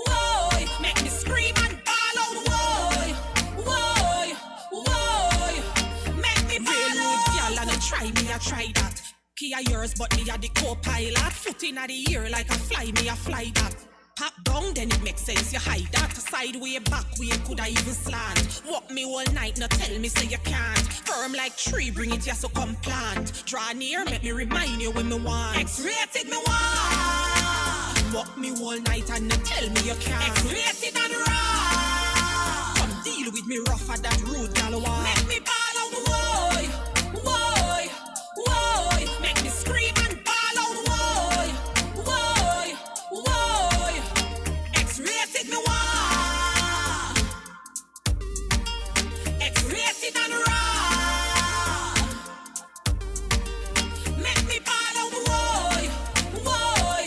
woy. Make me scream and ball out woy, woy, woy. Make me ball out. Real rude gal and try me, I try that. Key are yours, but me a the co-pilot. Foot in the ear like a fly, me a fly that. Pop down, then it makes sense, you hide that. Sideway, back way, could I even slant? Walk me all night, now tell me say you can't. Firm like tree, bring it here so come plant. Draw near, make me remind you when me want. X-rated me want. Walk me all night and now tell me you can't. X-rated and raw. Come deal with me rougher that rude gal want. Make me ball out, whoa, whoa, whoa. Make me scream and ball out, whoa, whoa, whoa. X-rated me wah, X-rated and raw. Make me ball out, whoa, whoa,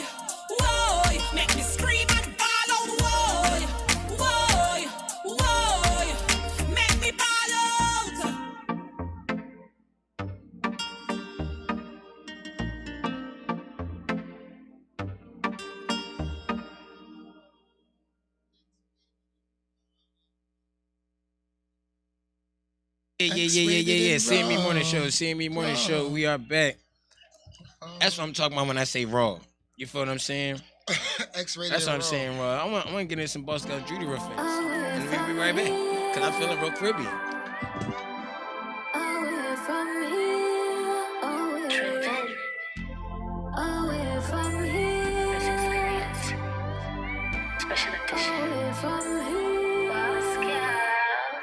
whoa. Make me scream and ball out, whoa, whoa, whoa. Make me ball out. Yeah. CME Morning Show. CME Morning Show. We are back. That's what I'm talking about when I say raw. You feel what I'm saying? X-rated. That's what I'm saying, raw. I want to get in some Boss Girl Judy reference. And we'll be right back. Because I'm feeling real Caribbean. Away from here, away from here, Special edition. away from here.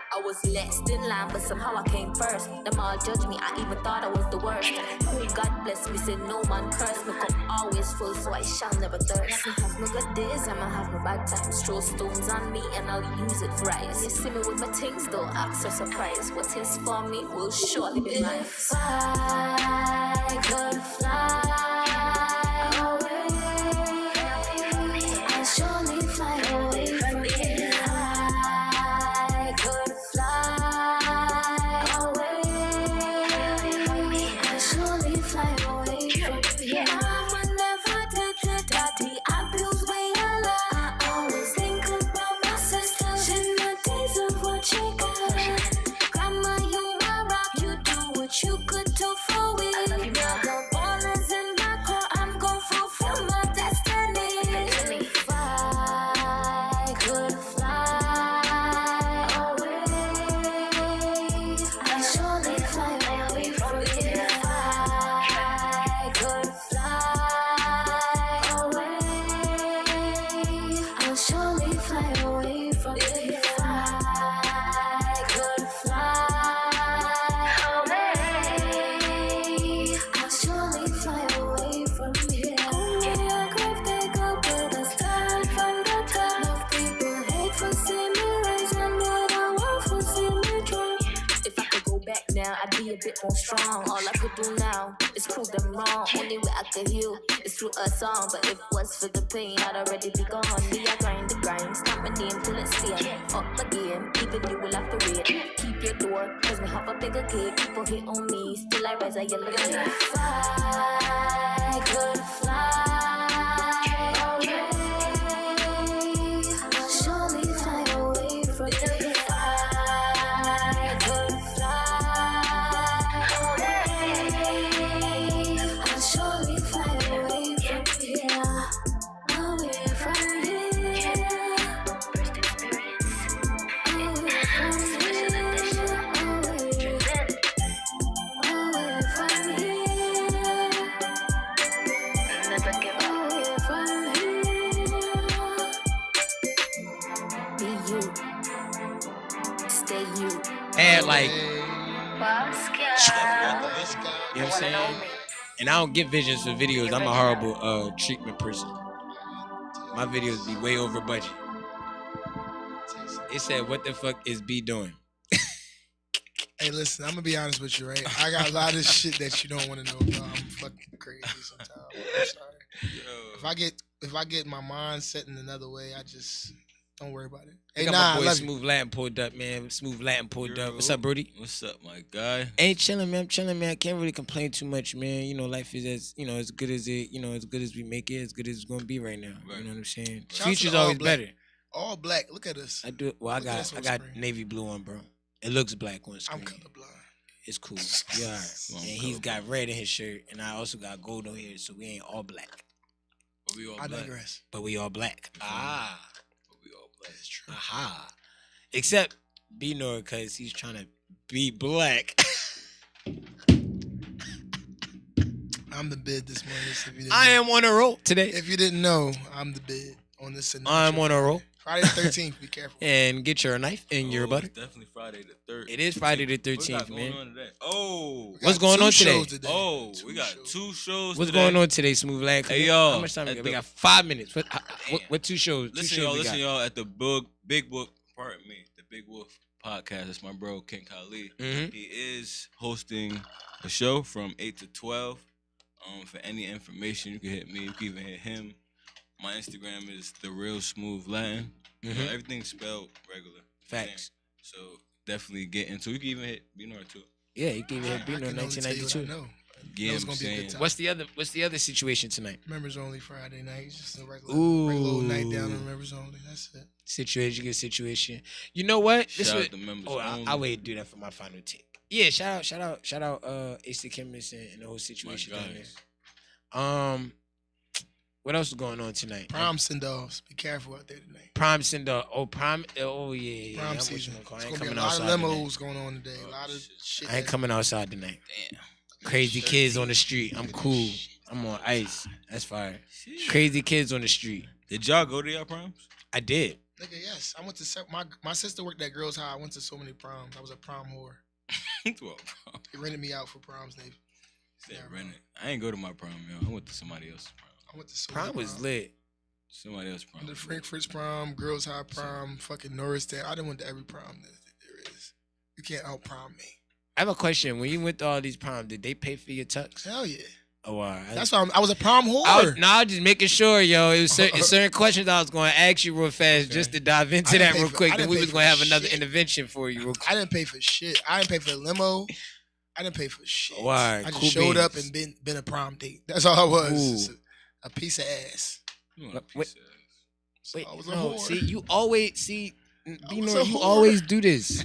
I was next in line, but somehow I came first. Them all judge me, I even thought I was the worst. God bless me, said no man curse. My cup always full, so I shall never thirst. I have no good days, I'ma have no bad times. Throw stones on me, and I'll use it for ice. You see me with my things, though, act so surprised. What is for me will surely be mine. If I could fly away, I'd surely fly away from here. I could fly away, I'd surely fly away from here. Mama never did the daddy abuse way a lot. I always think about my sister in the days of what she got. Grandma, you my rock, you do what you could do for me. I love you, Mom. The ball is in my court, I'm gon' fulfill my destiny. If I could fly away, I'd surely fly away from here. If I could fly away, I'll surely fly away from here. If I could fly away, I'll surely fly away from here. Only a grave digger with a start from the top. Enough people hate for see me rise and what I want for see me drop. If I could go back now, I'd be a bit more strong. All I could do now is prove them wrong. Only way I could heal is through a song. But if it was for the pain, I'd already be gone. Me, I grind the grind, stamp my name till it's clear. Up the game, even you will have to wait. Keep your door, cause me have a bigger gate. People hit on me, still I rise, I yell again. If I could fly away, I'll surely fly away from here. If I could fly away, I'll surely fly away from here. Away from here. First experience. Away from here. Away from here. Never give up. Away from here. Be you. Stay you. And like, Boss Girl. you know what I'm saying? And I don't get visions for videos. I'm a horrible treatment person. My videos be way over budget. They said, what the fuck is B doing? Hey, listen, I'm gonna be honest with you, right? I got a lot of shit that you don't want to know about. I'm fucking crazy sometimes. I'm sorry. If I get my mind set in another way, I just don't worry about it. I Hey, got nah, my I boy love you. Smooth Latin pulled up, man. Smooth Latin pulled up. What's up, Brody? What's up, my guy? Ain't chilling, man. I'm chilling, man. I can't really complain too much, man. You know, life is as as good as it. As good as we make it, as good as it's gonna be right now. Right. You know what I'm saying? Shout out to Future's the all always black. better. All black. Look at us. I do. Well, I Look at us got on got screen. navy blue on, bro. It looks black on screen. I'm colorblind. It's cool. Yeah, all right. And he's got red in his shirt, and I also got gold on here, so we ain't all black, But we all I black. digress. but we all black. Ah, But we all black. That's true. aha. Except B Nor, cause he's trying to be black. I'm the bid this morning. If you didn't I know. am on a roll today. If you didn't know, I'm the bid on this. I'm on a roll. Friday the 13th. Be careful. And get your knife and your butter. It's definitely Friday the 13th. It is Friday the What we 13th, got man. going on today? Oh, What's going on today? Oh, we got 2 shows. What's today. going on today, Smooth Lad? Hey, y'all, How much time we at got? We the- got 5 minutes. What 2 shows? Listen, y'all. At the Big Book. Pardon me. The Big Wolf podcast. That's my bro King Khalid. Mhm. He is hosting a show from 8 to 12. For any information, you can hit me. You can even hit him. My Instagram is The Real Smooth Latin. You know, everything's spelled regular. Facts. So definitely get into. You can even hit Bnor too. Yeah, you can even hit Bino I can only tell you what I 1992. know. Yeah, It's I'm gonna be a good saying. time. What's the other situation tonight? Members only Friday night. It's just a regular old night down Ooh. on members only. That's it. Situation, good situation. You know what? Shout out the members Oh, only. I wait to do that for my final take. Yeah, shout out, AC Chemist and the whole situation down guys. there. What else is going on tonight? Prom send-offs. Be careful out there tonight. Prime send off. Oh yeah. Prom I'm what season. you gonna call it. It's I ain't gonna be a coming lot of outside tonight. limos going on today. A lot of shit. I ain't coming outside tonight. Damn. Crazy kids on the street. I'm cool. I'm on ice. That's fire. Crazy kids on the street. Did y'all go to y'all proms? I did. Nigga, yes. I went to my sister worked at Girls High. I went to so many proms. I was a prom whore. Well, prom. They rented me out for proms. They Said rent it. I ain't go to my prom, yo. I went to somebody else's prom. I went to so Prom many was proms. lit. Somebody else's prom. The Frankfurt's prom, Girls High prom, fucking Norristown. I didn't went to every prom that there is. You can't out prom me. I have a question. When you went to all these proms, did they pay for your tux? Hell yeah. Oh, all right. That's why I was a prom whore. I was just making sure, yo. It was certain questions I was going to ask you real fast just to dive into I didn't that pay real for- quick. I Then didn't we pay was for going to have another shit. intervention for you real quick. I didn't pay for shit. I didn't pay for the limo. I didn't pay for shit. Why? I just Cool showed up beans. and been a prom date. That's all I was. Ooh. Just a piece of ass. You want a Wait. piece of ass. Wait, I was a no, whore. see, you always was Bino, a you whore. always do this.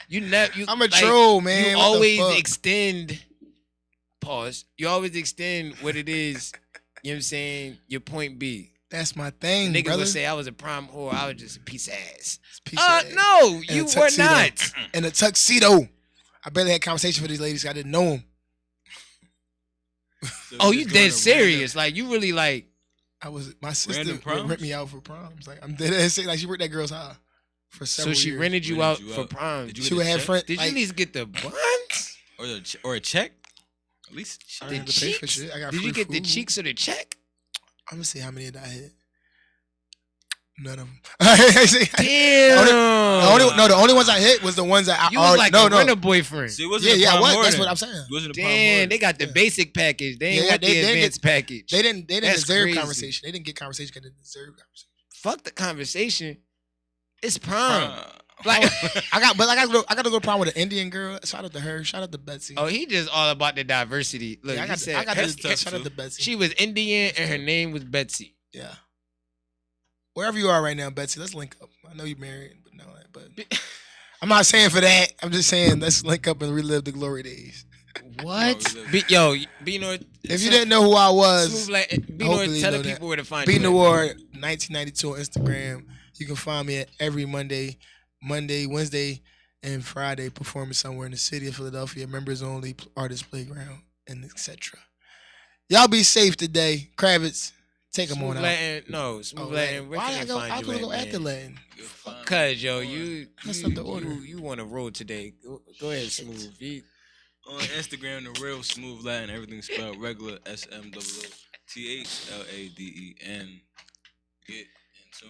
You never. I'm a troll, man. You What the always fuck? extend. Pause. You always extend what it is. You know what I'm saying? Your point B. That's my thing, Niggas brother. would say I was a prom whore. I was just a piece of ass. Piece of ass. No, And you a were tuxedo. not. In a tuxedo. I barely had conversation with these ladies. I didn't know them. So Oh, just you going dead to serious? Like you really like? I was my sister Random would proms? rent me out for proms. Like I'm dead ass serious. Like she worked at Girls High for So several she years. rented you out for prom. Did you She get would a have check? friends. Did you like, at least get the buns? Or a check? At least I The didn't have to pay for cheeks? shit. I got Did you free get the food. cheeks or the check? I'm gonna see how many I hit. None of them. Damn. The only ones I hit was the ones that I You was already, like no, a no. renter boyfriend. See, it wasn't Yeah, a yeah, prom what? whore That's then. what I'm saying. It wasn't a prom Damn, whore. they got the basic package. They ain't Yeah, want they the didn't advanced package. They didn't That's deserve crazy. conversation. They didn't get conversation because they deserve conversation. Fuck the conversation. It's prom. Prom. Like, I got to go to prom with an Indian girl. Shout out to her. Shout out to Betsy. oh, he just all about the diversity. Look, yeah, he said I got that's to tough, shout out too. to Betsy. she was Indian and her name was Betsy. Yeah. Wherever you are right now, Betsy, let's link up. I know you're married, but no, but I'm not saying for that. I'm just saying let's link up and relive the glory days. What? No, Yo, Bino. If you didn't know who I was, Smooth like Bino, hopefully you tell know the that. people where to find B you. at. Noir 1992 on Instagram. You can find me at every Monday, Wednesday, and Friday performing somewhere in the city of Philadelphia, members only, artist playground, and etc. Y'all be safe today, Kravitz. Take them on Smooth out. Latin, no, Smooth Latin. Where Why can I I go? find I you could at, go after man? Latin. Cause yo, you Messed up the order. you on a road today. Go ahead, Smooth. On Instagram, The Real Smooth Latin. Everything spelled regular. SMOOTHLADEN. Get in tune.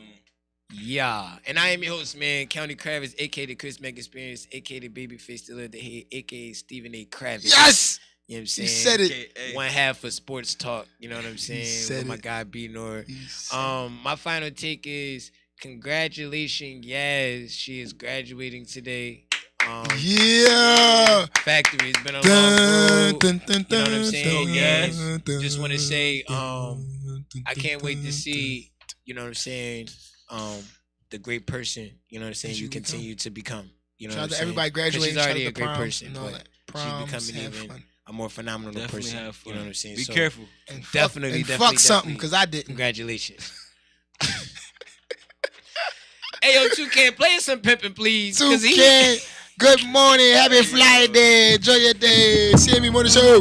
Yeah, and I am your host, man, County Kravitz, aka the Chris Mack Experience, aka the Babyface Still at the Head, aka Stephen A. Kravitz. Yes, you know what I'm you saying? said it. AKA. One half for sports talk. You know what I'm saying? said With my it. guy B Nor. You said My final take is congratulations, Yaz. She is graduating today. Yeah. Factory. It's been a long Dun, road. dun, dun, You know what I'm saying? dun, Yes. dun, Just want to say, dun, I can't wait to dun, see, you know what I'm saying, the great person, you know what I'm saying, That you you become. continue to become. You know Shout what out I'm to saying? everybody 'Cause graduating. she's Shout out already to a great proms person, and all but that. she's Proms, becoming have even fun. a more phenomenal Definitely person. have fun. You know what I'm saying? Be So, careful. And Definitely, fuck, definitely, fuck something definitely. because I didn't. Congratulations. Hey, yo, 2K, play us some pimping, please. 'cause he- 2K. Good morning. Happy Friday. Enjoy your day. CME Morning Show.